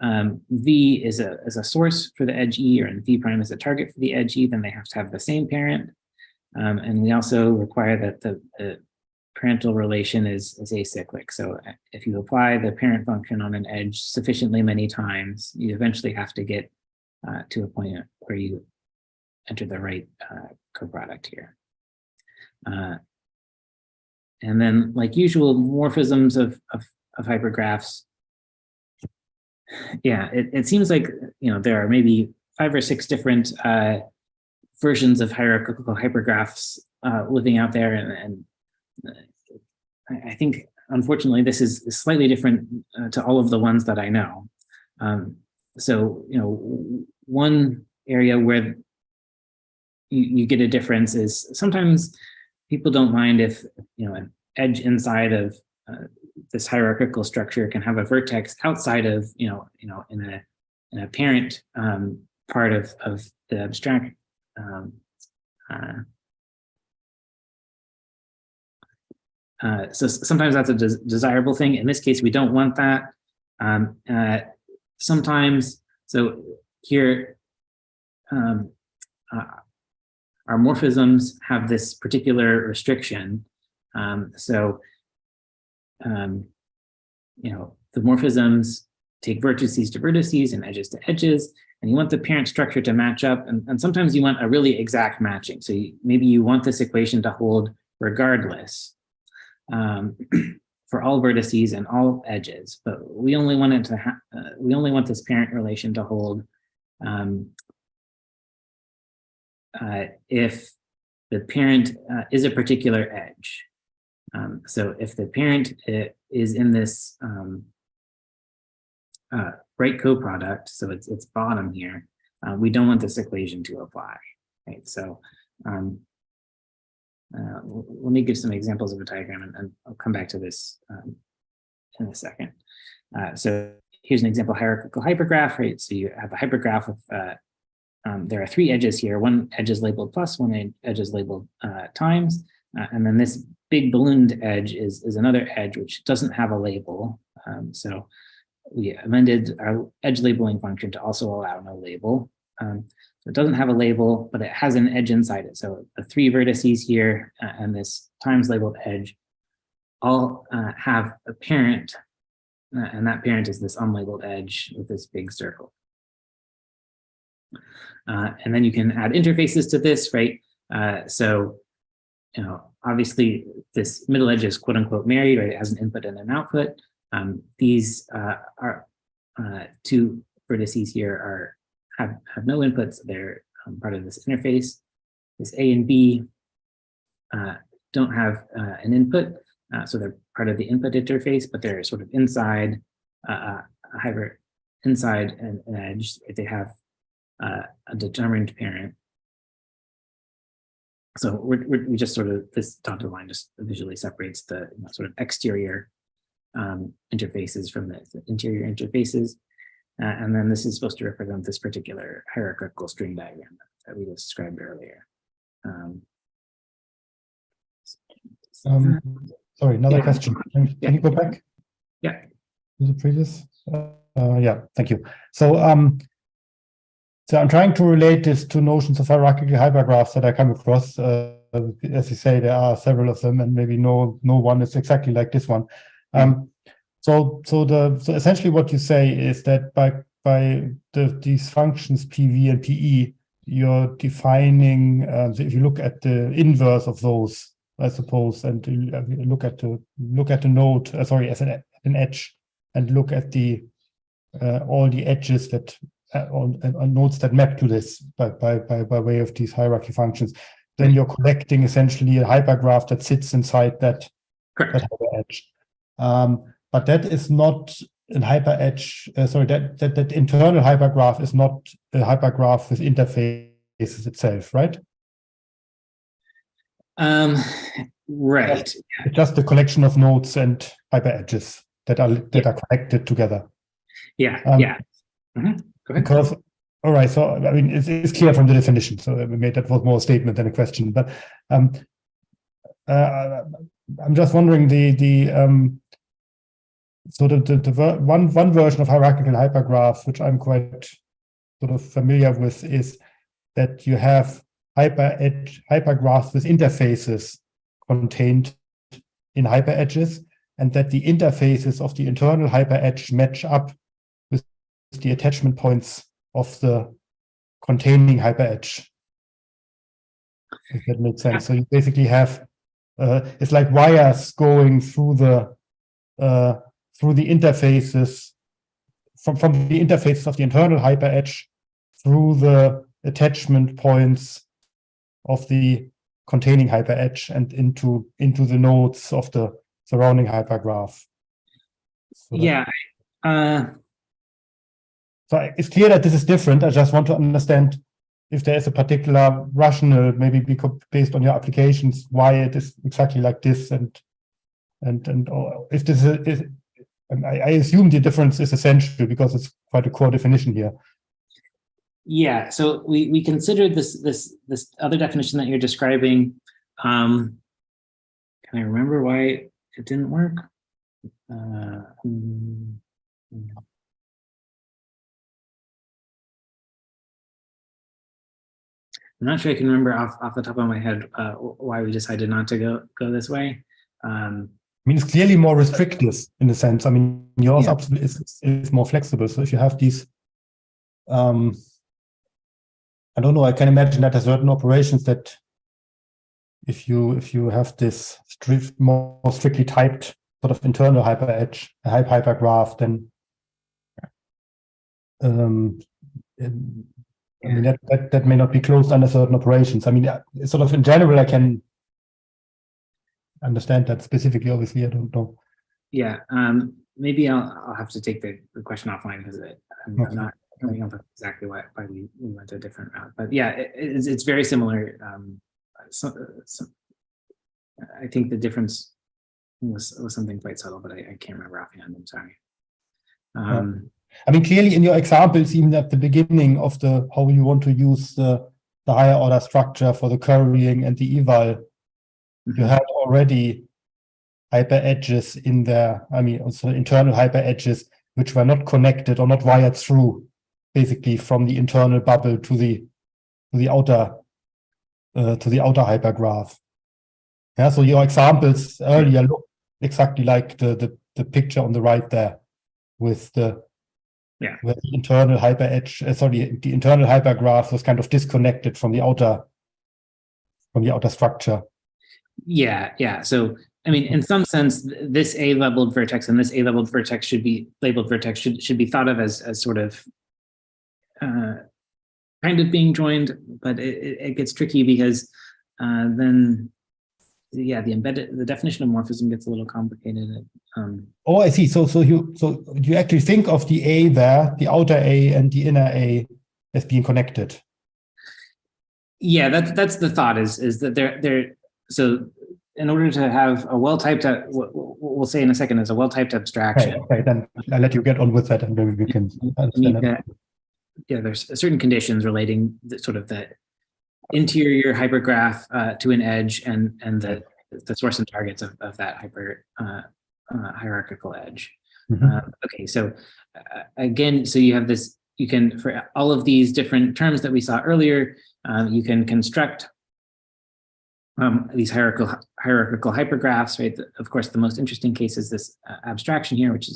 V is a source for the edge E, or V prime is a target for the edge E, then they have to have the same parent. And we also require that the parental relation is acyclic. So if you apply the parent function on an edge sufficiently many times, you eventually have to get to a point where you enter the right coproduct here. And then, like usual morphisms of hypergraphs, yeah, it seems like there are maybe 5 or 6 different versions of hierarchical hypergraphs living out there, and I think, unfortunately, this is slightly different to all of the ones that I know. So, one area where you get a difference is sometimes people don't mind if, an edge inside of this hierarchical structure can have a vertex outside of, in a parent part of the abstract. So sometimes that's a desirable thing. In this case, we don't want that. Sometimes, so here, our morphisms have this particular restriction. The morphisms take vertices to vertices and edges to edges, and you want the parent structure to match up. And sometimes you want a really exact matching. So maybe you want this equation to hold regardless for all vertices and all edges, but we only want it to we only want this parent relation to hold if the parent is a particular edge. So if the parent is in this right coproduct, so it's bottom here, we don't want this equation to apply, right? So let me give some examples of a diagram, and I'll come back to this in a second. So here's an example hierarchical hypergraph, right? So you have a hypergraph with, there are 3 edges here. One edge is labeled plus, one edge is labeled times, and then this big ballooned edge is another edge which doesn't have a label. So we amended our edge labeling function to also allow no label. So it doesn't have a label, but it has an edge inside it. So the 3 vertices here and this times labeled edge all have a parent, and that parent is this unlabeled edge with this big circle. And then you can add interfaces to this, right? So, obviously this middle edge is quote unquote married, right? It has an input and an output. These are 2 vertices here have no inputs. They're part of this interface. This A and B don't have an input, so they're part of the input interface, but they're sort of inside inside an edge. They have a determined parent. So we just sort of, this dotted line just visually separates the sort of exterior interfaces from the interior interfaces. And then this is supposed to represent this particular hierarchical string diagram that we described earlier. Sorry, another question. Can you go back? Yeah. To the previous? Yeah, thank you. So, so I'm trying to relate this to notions of hierarchical hypergraphs that I come across. As you say, there are several of them, and maybe no one is exactly like this one. So essentially what you say is that by these functions PV and PE, you're defining, so if you look at the inverse of those, I suppose, and look at the node, as an edge, and look at the all the edges that on nodes that map to this by way of these hierarchy functions, then you're collecting essentially a hypergraph that sits inside that hyper edge. But that is not a hyper edge. That internal hypergraph is not a hypergraph with interfaces itself, right? Right. It's just a collection of nodes and hyper edges that are connected together. Yeah. Go ahead. Because, all right, so I mean, it's clear from the definition. So that was more a statement than a question. But I'm just wondering the one version of hierarchical hypergraph, which I'm quite sort of familiar with, is that you have hypergraphs with interfaces contained in hyper edges, and that the interfaces of the internal hyper edge match up with the attachment points of the containing hyper edge. If that makes sense. So you basically have it's like wires going through the interfaces from the interfaces of the internal hyper edge through the attachment points of the containing hyper edge and into the nodes of the surrounding hypergraph. So so it's clear that this is different. I just want to understand if there is a particular rationale, maybe based on your applications, why it is exactly like this, and And if this is, I assume the difference is essential because it's quite a core definition here. Yeah, so we considered this other definition that you're describing. Can I remember why it didn't work? I'm not sure I can remember off the top of my head why we decided not to go this way. I mean, it's clearly more restrictive in a sense. I mean, yours absolutely is more flexible. So if you have these, I don't know, I can imagine that there are certain operations that if you have this more strictly typed sort of internal hyperedge, a hypergraph, then I mean, that may not be closed under certain operations. I mean, sort of in general, I can understand that. Specifically, obviously, I don't know. Yeah, maybe I'll have to take the question offline because I'm not coming up with exactly why we went a different route. But yeah, it's very similar. So I think the difference was something quite subtle, but I can't remember offhand. I'm sorry. I mean, clearly in your examples, even at the beginning of how you want to use the higher order structure for the currying and the eval, you had already hyper edges in there. I mean, also internal hyper edges, which were not connected or not wired through, basically from the internal bubble to the outer hypergraph. Yeah. So your examples earlier look exactly like the picture on the right there, with where the internal hyper edge, the internal hypergraph was kind of disconnected from the outer structure. Yeah. So I mean, in some sense, this A-labeled vertex and this A-labeled vertex should be thought of as sort of kind of being joined, but it gets tricky because then the definition of morphism gets a little complicated. Oh, I see. So you actually think of the A there, the outer A and the inner A, as being connected. Yeah, that's the thought is that they're so in order to have a well-typed, we'll say in a second, is a well-typed abstraction. Okay, then I'll let you get on with that, and maybe we can understand that. Yeah, there's certain conditions relating the interior hypergraph to an edge and the source and targets of that hierarchical edge. Okay, so again, so you have this. You can, for all of these different terms that we saw earlier, you can construct these hierarchical hypergraphs, right? Of course, the most interesting case is this abstraction here, which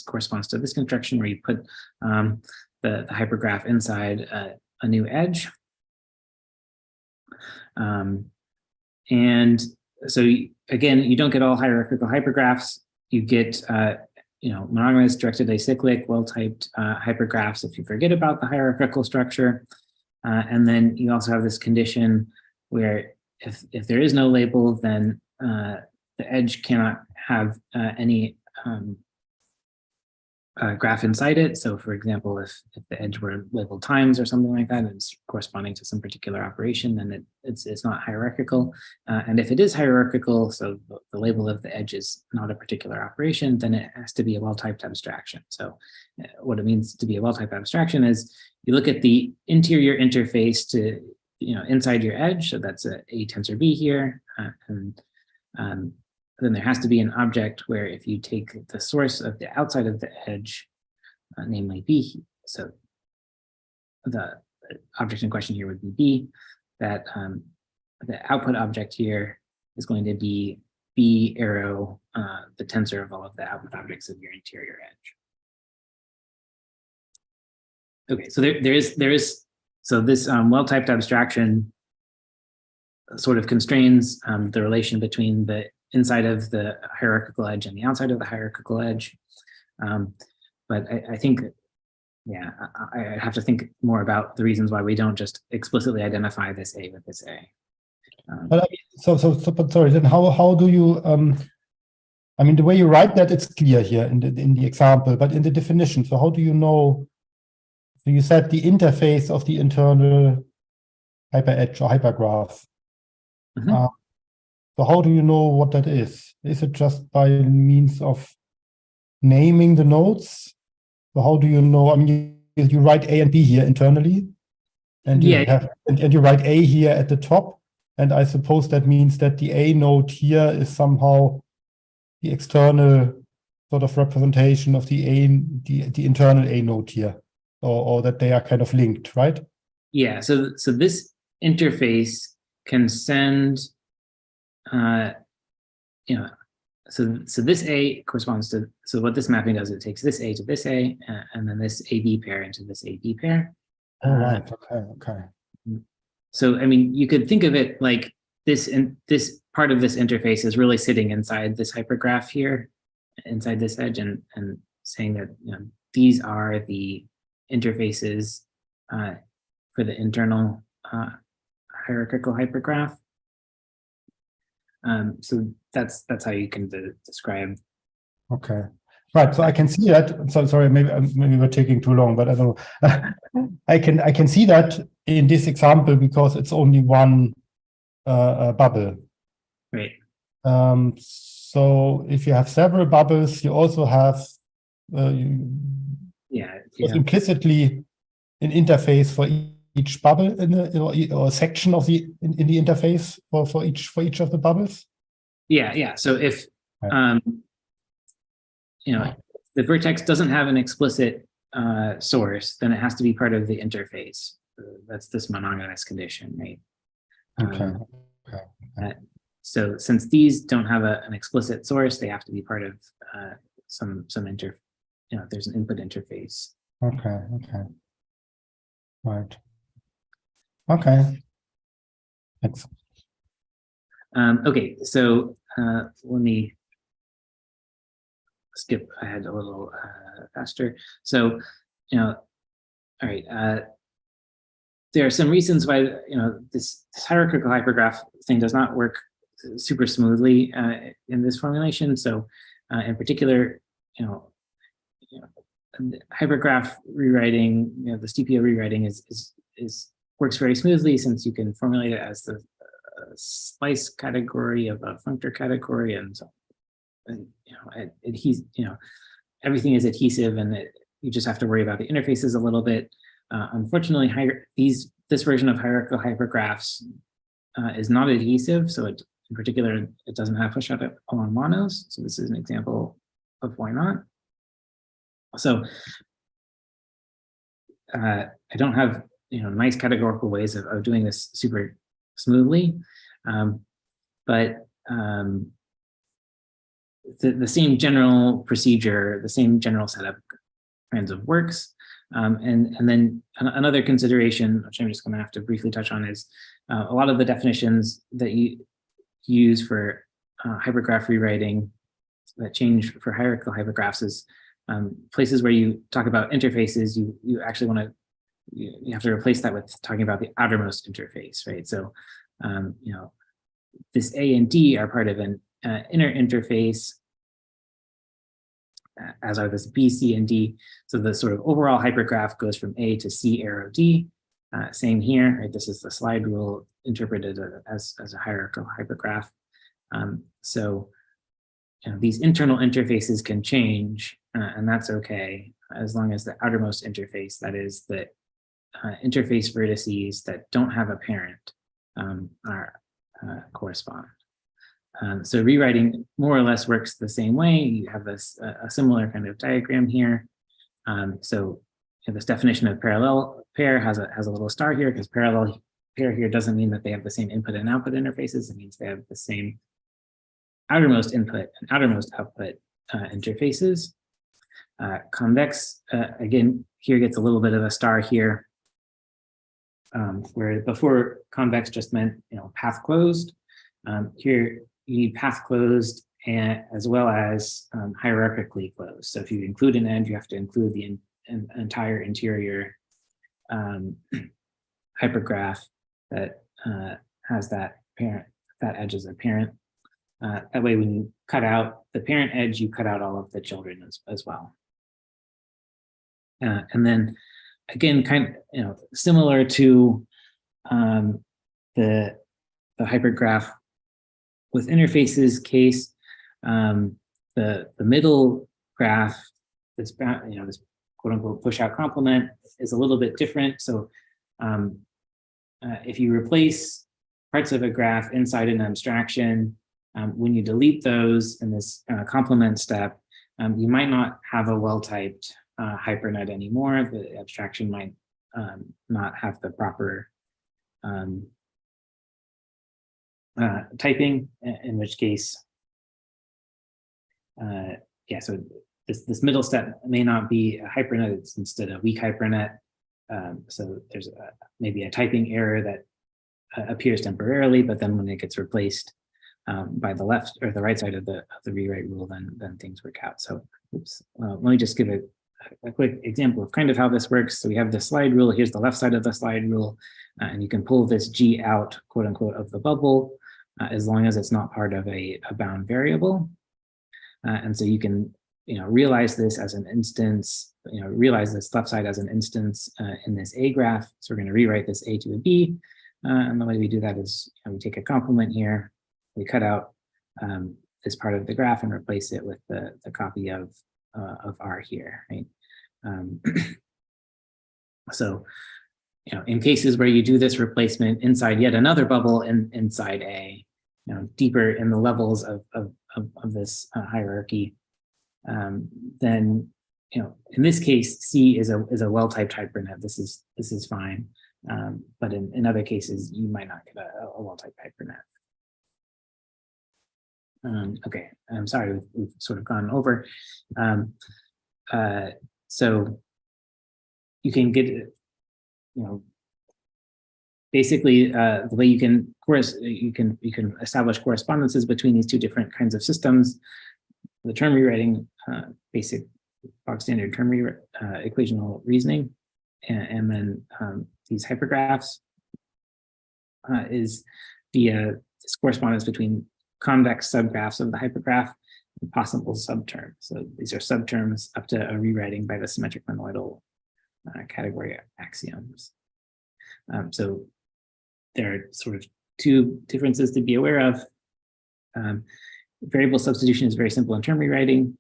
corresponds to this construction where you put the hypergraph inside a new edge. And so again, you don't get all hierarchical hypergraphs. You get monogamous, directed acyclic, well-typed hypergraphs if you forget about the hierarchical structure. And then you also have this condition where if there is no label, then the edge cannot have any graph inside it. So for example, if the edge were labeled times or something like that, and it's corresponding to some particular operation, then it's not hierarchical. And if it is hierarchical, so the label of the edge is not a particular operation, then it has to be a well-typed abstraction. So what it means to be a well-typed abstraction is you look at the interior interface to inside your edge. So that's a tensor B here. And then there has to be an object where if you take the source of the outside of the edge, namely B, so the object in question here would be B, that the output object here is going to be B arrow, the tensor of all of the output objects of your interior edge. Okay, so there is so this well-typed abstraction sort of constrains the relation between the inside of the hierarchical edge and the outside of the hierarchical edge. But I think, yeah, I have to think more about the reasons why we don't just explicitly identify this A with this A. But I mean, but sorry, then how do you, I mean, the way you write that, it's clear here in the example, but in the definition, so how do you know? So you said the interface of the internal hyperedge or hypergraph. So how do you know what that is? Is it just by means of naming the nodes? So how do you know? I mean, you write A and B here internally, and you have and you write A here at the top, and I suppose that means that the A node here is somehow the external sort of representation of the internal A node here, or that they are kind of linked, right? Yeah. So this interface can send, so this A corresponds to, so what this mapping does, it takes this A to this A, and then this AB pair into this AB pair. All right. Okay. So, I mean, you could think of it like this part of this interface is really sitting inside this hypergraph here, inside this edge, and saying that, these are the interfaces for the internal hierarchical hypergraph. So that's how you can describe. Okay. Right. So I can see that. So sorry, maybe we're taking too long, but I don't know. I can see that in this example because it's only one bubble. Right. So if you have several bubbles, you also have implicitly an interface for each bubble or a section of the in the interface for each of the bubbles. Yeah. So if the vertex doesn't have an explicit source, then it has to be part of the interface. That's this monogamous condition, right? Okay. So since these don't have an explicit source, they have to be part of some there's an input interface. Okay. Right. Okay. Thanks. Okay, so let me skip ahead a little faster. So, all right. There are some reasons why this hierarchical hypergraph thing does not work super smoothly in this formulation. So, in particular, hypergraph rewriting, the STPO rewriting is works very smoothly since you can formulate it as the slice category of a functor category, and so everything is adhesive, and you just have to worry about the interfaces a little bit. Unfortunately, this version of hierarchical hypergraphs is not adhesive, so in particular, it doesn't have pushout along monos. So this is an example of why not. So I don't have nice categorical ways of doing this super smoothly, but the same general procedure, the same general setup kinds of works. And then another consideration, which I'm just going to have to briefly touch on, is a lot of the definitions that you use for hypergraph rewriting that change for hierarchical hypergraphs is places where you talk about interfaces, you actually want to, you have to replace that with talking about the outermost interface, right? So, this A and D are part of an inner interface, as are this B, C, and D. So the sort of overall hypergraph goes from A to C arrow D. Same here, right? This is the slide rule interpreted as a hierarchical hypergraph. So these internal interfaces can change, and that's okay, as long as the outermost interface, that is the interface vertices that don't have a parent, correspond. So rewriting more or less works the same way. You have this a similar kind of diagram here. So this definition of parallel pair has a little star here, because parallel pair here doesn't mean that they have the same input and output interfaces. It means they have the same outermost input and outermost output interfaces. Convex, again, here gets a little bit of a star here, where before convex just meant path closed. Here you need path closed and as well as hierarchically closed. So if you include an edge, you have to include the entire interior hypergraph that has that edge as a parent. That way, when you cut out the parent edge, you cut out all of the children as well. And then again, kind of similar to the hypergraph with interfaces case, the middle graph, this this quote unquote push out complement is a little bit different. So if you replace parts of a graph inside an abstraction, when you delete those in this complement step, you might not have a well-typed hypernet anymore. The abstraction might not have the proper typing, in which case, yeah, so this middle step may not be a hypernet, it's instead a weak hypernet. So there's maybe a typing error that appears temporarily, but then when it gets replaced by the left or the right side of the rewrite rule, then things work out. So oops, let me just give a quick example of kind of how this works. So we have the slide rule, here's the left side of the slide rule, and you can pull this G out, quote unquote, of the bubble, as long as it's not part of a bound variable. And so you can realize this as an instance, realize this left side as an instance in this A graph. So we're going to rewrite this A to a B. And the way we do that is we take a complement here, we cut out this part of the graph and replace it with the copy of R here, right? So, in cases where you do this replacement inside yet another bubble inside A, deeper in the levels of this hierarchy, then in this case C is a well-typed hypernet. This is fine, but in other cases you might not get a well-typed hypernet. Okay, I'm sorry, we've sort of gone over. So you can get basically the way you can establish correspondences between these two different kinds of systems. The term rewriting, basic bog standard term equational reasoning, and then these hypergraphs is this correspondence between convex subgraphs of the hypergraph and possible subterms. So these are subterms up to a rewriting by the symmetric monoidal category axioms. So there are sort of two differences to be aware of. Variable substitution is very simple in term rewriting.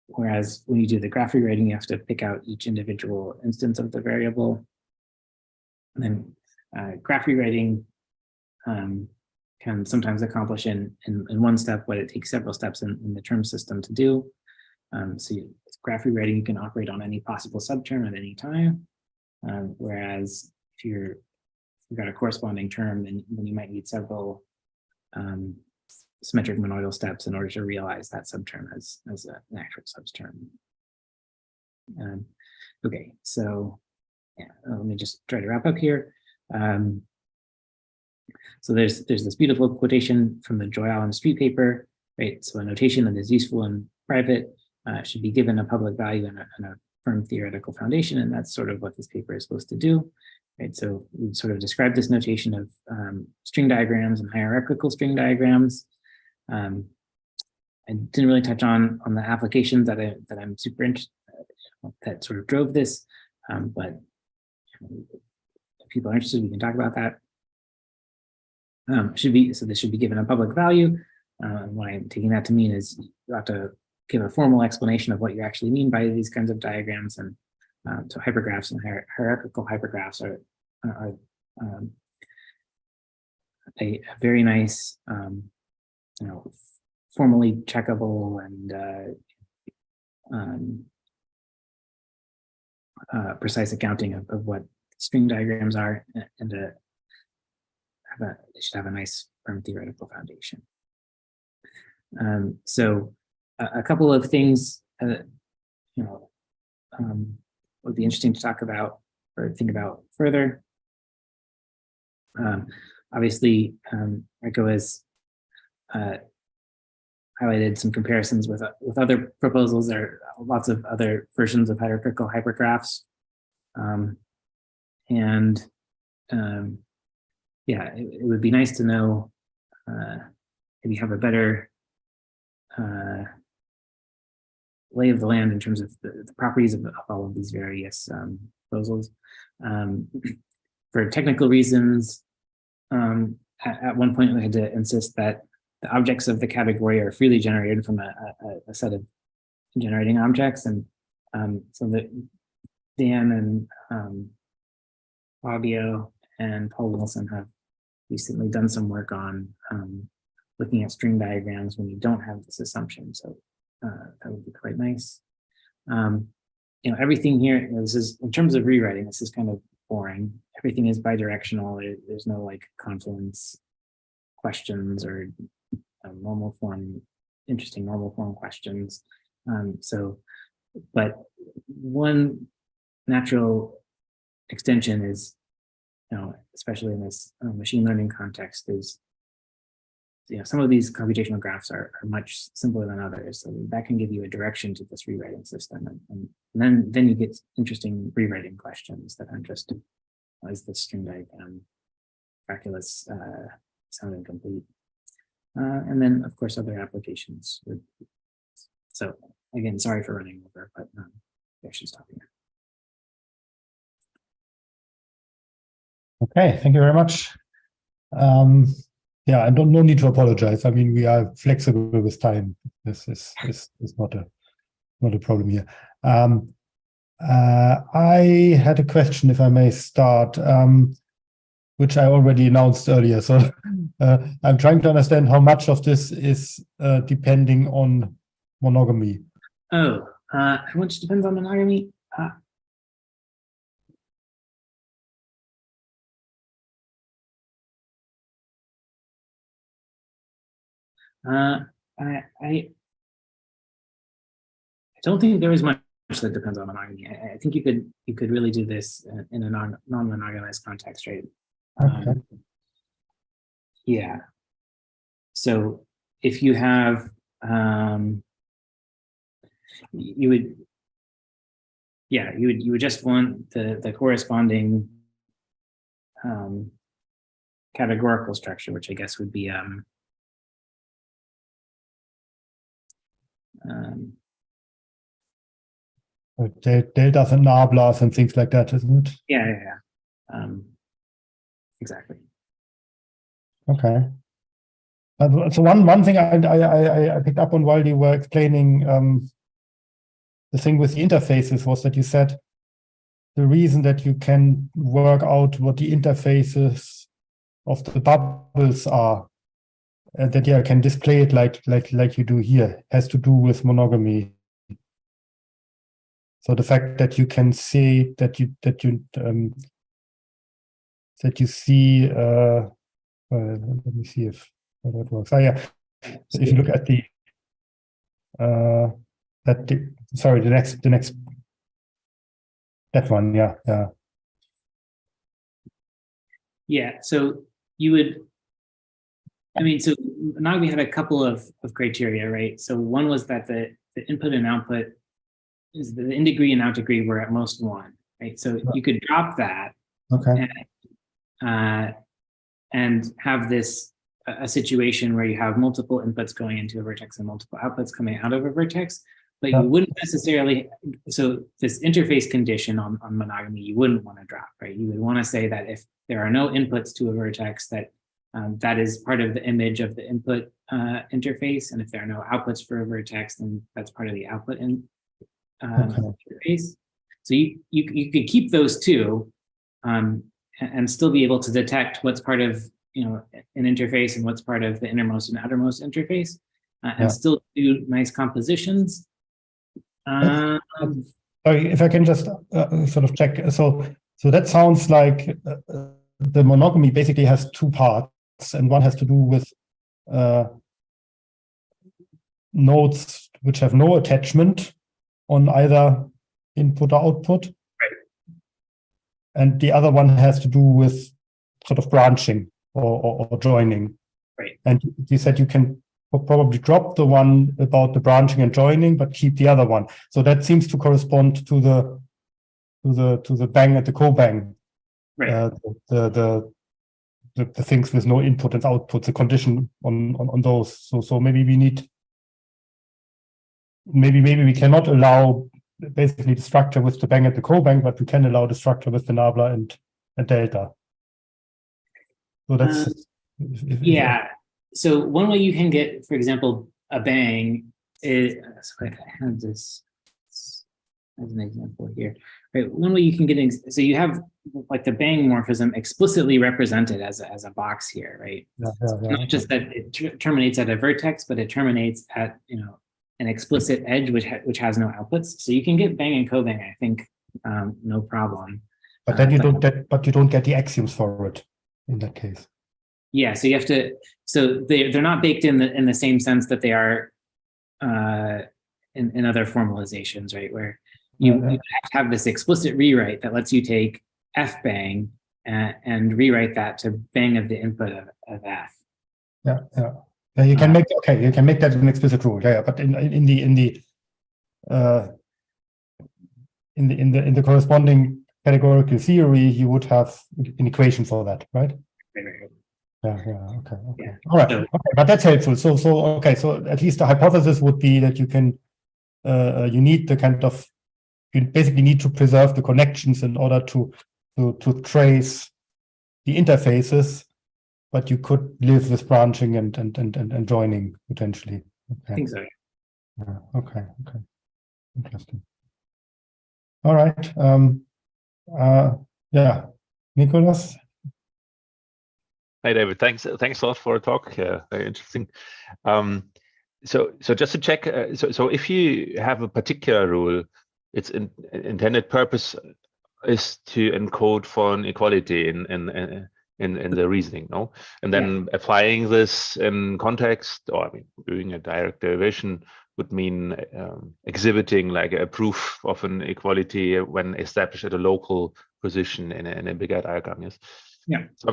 Whereas when you do the graph rewriting, you have to pick out each individual instance of the variable. And then graph rewriting can sometimes accomplish in one step what it takes several steps in the term system to do. So with graph rewriting, you can operate on any possible subterm at any time. Whereas if you've got a corresponding term, then you might need several symmetric monoidal steps in order to realize that subterm as an actual subterm. Okay, so yeah, let me just try to wrap up here. So there's this beautiful quotation from the Joy Allen Street paper, right? So a notation that is useful and private should be given a public value and a firm theoretical foundation, and that's sort of what this paper is supposed to do, right? So we sort of described this notation of string diagrams and hierarchical string diagrams. I didn't really touch on the applications that I'm super interested that sort of drove this, but if people are interested, we can talk about that. So this should be given a public value. What I'm taking that to mean is you have to give a formal explanation of what you actually mean by these kinds of diagrams, and so hypergraphs and hierarchical hypergraphs are a very nice, formally checkable and precise accounting of what string diagrams are, and they should have a nice firm theoretical foundation. So a couple of things would be interesting to talk about or think about further. Obviously, Rico has highlighted some comparisons with other proposals. There are lots of other versions of hierarchical hypergraphs, yeah, it would be nice to know maybe have a better lay of the land in terms of the properties of all of these various proposals. For technical reasons, at one point we had to insist that the objects of the category are freely generated from a set of generating objects, and so that Dan and Fabio and Paul Wilson have recently done some work on looking at string diagrams when you don't have this assumption. So that would be quite nice. Everything here, this is, in terms of rewriting, this is kind of boring. Everything is bidirectional. There's no like confluence questions or normal form, interesting normal form questions. But one natural extension is, especially in this machine learning context, is some of these computational graphs are much simpler than others, so that can give you a direction to this rewriting system, and then you get interesting rewriting questions that aren't just, is the string diagram calculus sound incomplete, and then of course other applications. So again, sorry for running over, but I should stop here. Okay, thank you very much. Yeah, no need to apologize. I mean, we are flexible with time. This is not a problem here. I had a question, if I may start, which I already announced earlier. So I'm trying to understand how much of this is depending on monogamy. Oh, how much depends on monogamy? I don't think there is much that depends on monogamy. I think you could really do this in a non-monogamous context, right? Okay. Yeah. So if you have, you would just want the corresponding categorical structure, which I guess would be deltas and nablas and things like that, isn't it? Yeah. Exactly. Okay. So one thing I picked up on while you were explaining the thing with the interfaces was that you said the reason that you can work out what the interfaces of the bubbles are, that you can display it like you do here, has to do with monogamy. So the fact that you can see that you see. Let me see if that works. Yeah. So if you look at the the next that one. Yeah. So you would. I mean, so now we had a couple of criteria, right? So one was that the input and output is the in degree and out degree were at most 1, right? So you could drop that, okay, and have this a situation where you have multiple inputs going into a vertex and multiple outputs coming out of a vertex, but you wouldn't necessarily. So this interface condition on monogamy, you wouldn't want to drop, right? You would want to say that if there are no inputs to a vertex, that that is part of the image of the input interface, and if there are no outputs for a vertex, then that's part of the output interface. So you could keep those two and still be able to detect what's part of an interface and what's part of the innermost and outermost interface, and still do nice compositions. Sorry, if I can just sort of check. So that sounds like the monogamy basically has two parts, and one has to do with nodes which have no attachment on either input or output. Right. And the other one has to do with sort of branching or joining. Right. And you said you can probably drop the one about the branching and joining, but keep the other one. So that seems to correspond to the bang and the co-bang. Right. The things with no input and output, the condition on those. So maybe we need. Maybe we cannot allow basically the structure with the bang and the co-bang, but we can allow the structure with the nabla and delta. So Yeah. So one way you can get, for example, a bang is, so I have this as an example here. Right. One way you can get, so you have like the bang morphism explicitly represented as a box here, right? Not just that it terminates at a vertex, but it terminates at, an explicit edge which has no outputs. So you can get bang and cobang, I think, no problem. But then you don't get the axioms for it in that case. Yeah, so you have to. So they're not baked in the same sense that they are in other formalizations, right? Where you have to have this explicit rewrite that lets you take f bang and rewrite that to bang of the input of f. Yeah, you can make that an explicit rule. Yeah, but in the corresponding categorical theory, you would have an equation for that, right? Right. Okay. Yeah. All right. Okay, but that's helpful. So at least the hypothesis would be that you can you need the kind of, you basically need to preserve the connections in order to trace the interfaces, but you could live with branching and joining potentially. Okay. I think so. Yeah. Okay. Interesting. All right. Yeah, Nicholas. Hi, David. Thanks a lot for the talk. Very interesting. So just to check, so if you have a particular rule, its intended purpose is to encode for an equality in the reasoning, no? And then applying this in context, or doing a direct derivation would mean exhibiting like a proof of an equality when established at a local position in a bigger diagram. Yes. Yeah. So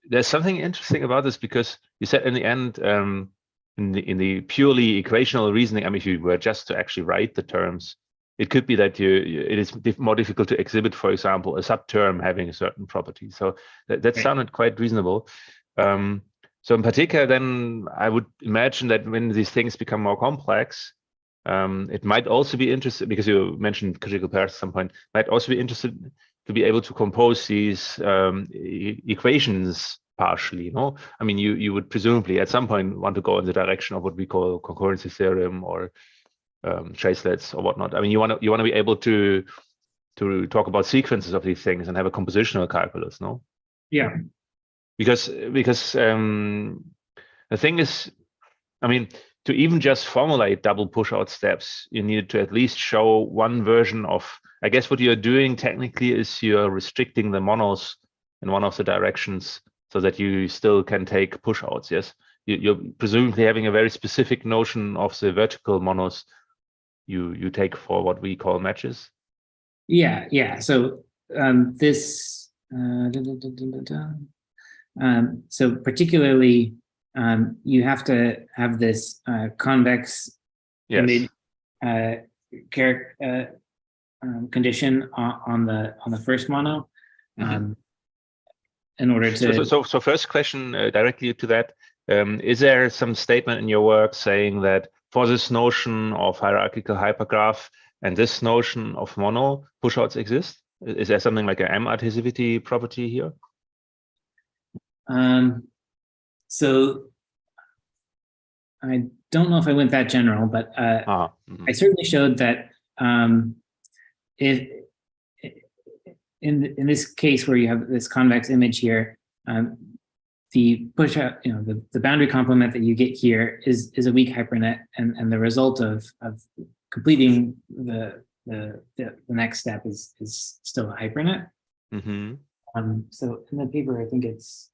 there's something interesting about this, because you said in the end, in the purely equational reasoning, if you were just to actually write the terms, it could be that it is more difficult to exhibit, for example, a subterm having a certain property. So that sounded quite reasonable. So in particular, then I would imagine that when these things become more complex, it might also be interesting, because you mentioned critical pairs at some point, might also be interested to be able to compose these equations partially, no? You would presumably at some point want to go in the direction of what we call concurrency theorem or tracelets or whatnot. You want to be able to talk about sequences of these things and have a compositional calculus, no? Yeah. Because the thing is, to even just formulate double pushout steps, you need to at least show one version of, I guess what you're doing technically is you're restricting the monos in one of the directions so that you still can take pushouts, yes? You're presumably having a very specific notion of the vertical monos you take for what we call matches. Yeah. So this, so particularly, you have to have this convex image condition on the first mono, in order to. So first question directly to that: is there some statement in your work saying that for this notion of hierarchical hypergraph and this notion of mono, pushouts exist? Is there something like an M-adhesivity property here? So I don't know if I went that general, but I certainly showed that in this case where you have this convex image here, the pushout, the boundary complement that you get here is a weak hypernet, and the result of completing the next step is still a hypernet. So in the paper, I think it's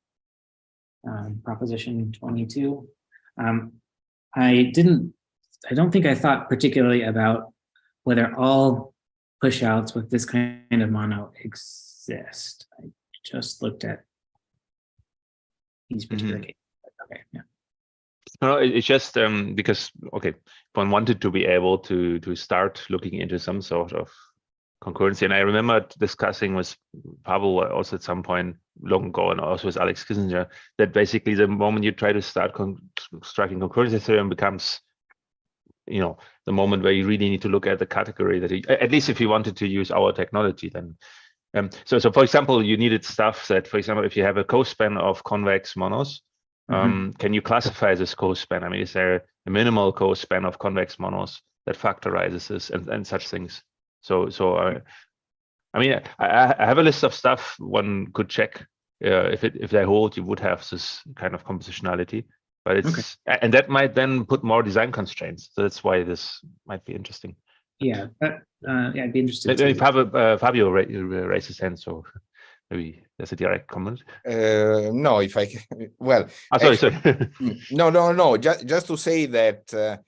proposition 22. I don't think I thought particularly about whether all pushouts with this kind of mono exist. I just looked at these particular cases. Okay, yeah. No, it's just because one wanted to be able to start looking into some sort of concurrency, and I remember discussing with Pavel also at some point long ago, and also with Alex Kissinger, that basically the moment you try to start constructing concurrency theorem becomes, the moment where you really need to look at the category that at least if you wanted to use our technology, then. So for example, you needed stuff that, for example, if you have a cospan of convex monos, Can you classify this cospan? I mean, is there a minimal cospan of convex monos that factorizes this and such things? So I mean, I have a list of stuff one could check. If they hold, you would have this kind of compositionality, but it's and that might then put more design constraints. So that's why this might be interesting. Yeah, I'd be interested. Maybe Fabio raised his hand, so maybe that's a direct comment. No, if I can, well, sorry. No. Just to say that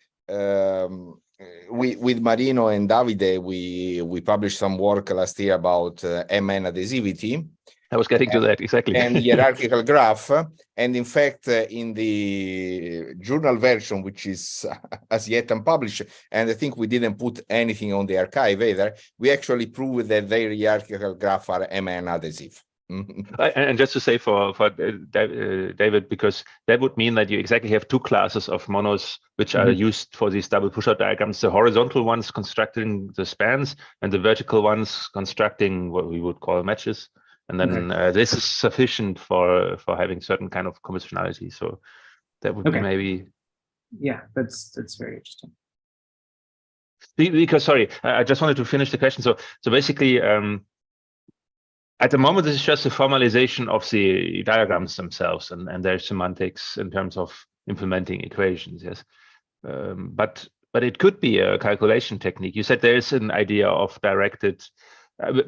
with Marino and Davide, we published some work last year about MN adhesivity. I was getting to that exactly. And hierarchical graph. And in fact, in the journal version, which is as yet unpublished, and I think we didn't put anything on the archive either, we actually proved that their hierarchical graph are MN adhesive. And just to say for David, because that would mean that you exactly have two classes of monos which are used for these double pushout diagrams: the horizontal ones constructing the spans and the vertical ones constructing what we would call matches. And then this is sufficient for having certain kind of compositionality. So that would be maybe. Yeah, that's very interesting. Because sorry, I just wanted to finish the question. So basically, at the moment, this is just a formalization of the diagrams themselves and their semantics in terms of implementing equations. Yes, but it could be a calculation technique. You said there is an idea of directed.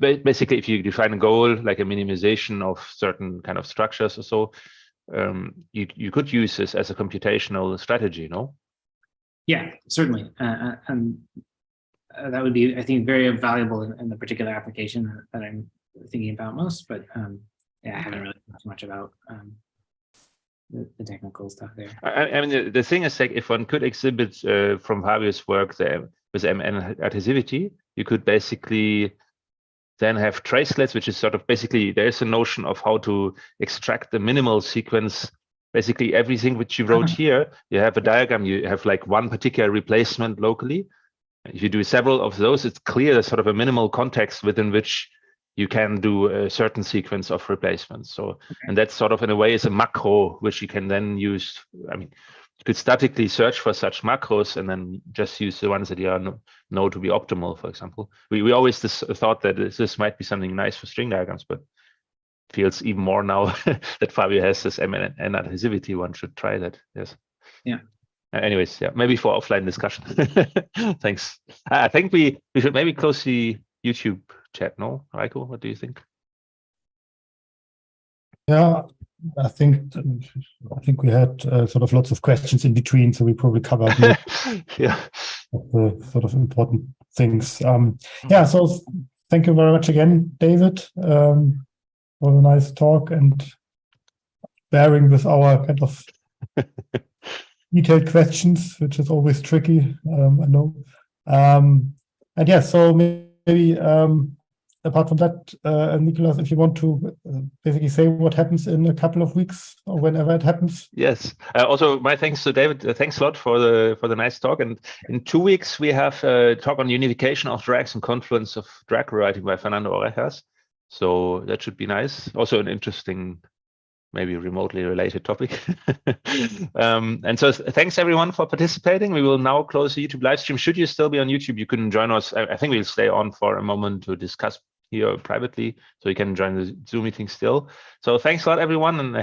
Basically, if you define a goal like a minimization of certain kind of structures or so, you could use this as a computational strategy, no? Yeah, certainly, and that would be, I think, very valuable in the particular application that I'm thinking about most. But yeah, I haven't really thought much about the technical stuff there. I mean, the thing is, like, if one could exhibit from Fabio's work there with MN adhesivity, you could basically then have tracelets, which is sort of basically, there's a notion of how to extract the minimal sequence. Basically everything which you wrote here, you have a diagram, you have like one particular replacement locally. If you do several of those, it's clear there's sort of a minimal context within which you can do a certain sequence of replacements. So, and that's sort of in a way is a macro, which you can then use. I mean, you could statically search for such macros and then just use the ones that you know to be optimal, for example. We always thought that this might be something nice for string diagrams, but it feels even more now that Fabio has this MN adhesivity. One should try that. Yes. Yeah. Anyways, yeah, maybe for offline discussion. Thanks. I think we should maybe close the YouTube chat. No, Heiko, what do you think? Yeah. I think we had sort of lots of questions in between, so we probably covered yeah, the sort of important things. Yeah, so thank you very much again, David, for a nice talk and bearing with our kind of detailed questions, which is always tricky, I know. And yeah, so maybe apart from that, Nicholas, if you want to basically say what happens in a couple of weeks or whenever it happens. Yes. Also, my thanks to David. Thanks a lot for the nice talk. And in 2 weeks, we have a talk on unification of drags and confluence of drag rewriting by Fernando Orejas. So that should be nice. Also an interesting, maybe remotely related topic. And so thanks everyone for participating. We will now close the YouTube live stream. Should you still be on YouTube, you can join us. I think we'll stay on for a moment to discuss here privately, so you can join the Zoom meeting still. So thanks a lot, everyone, and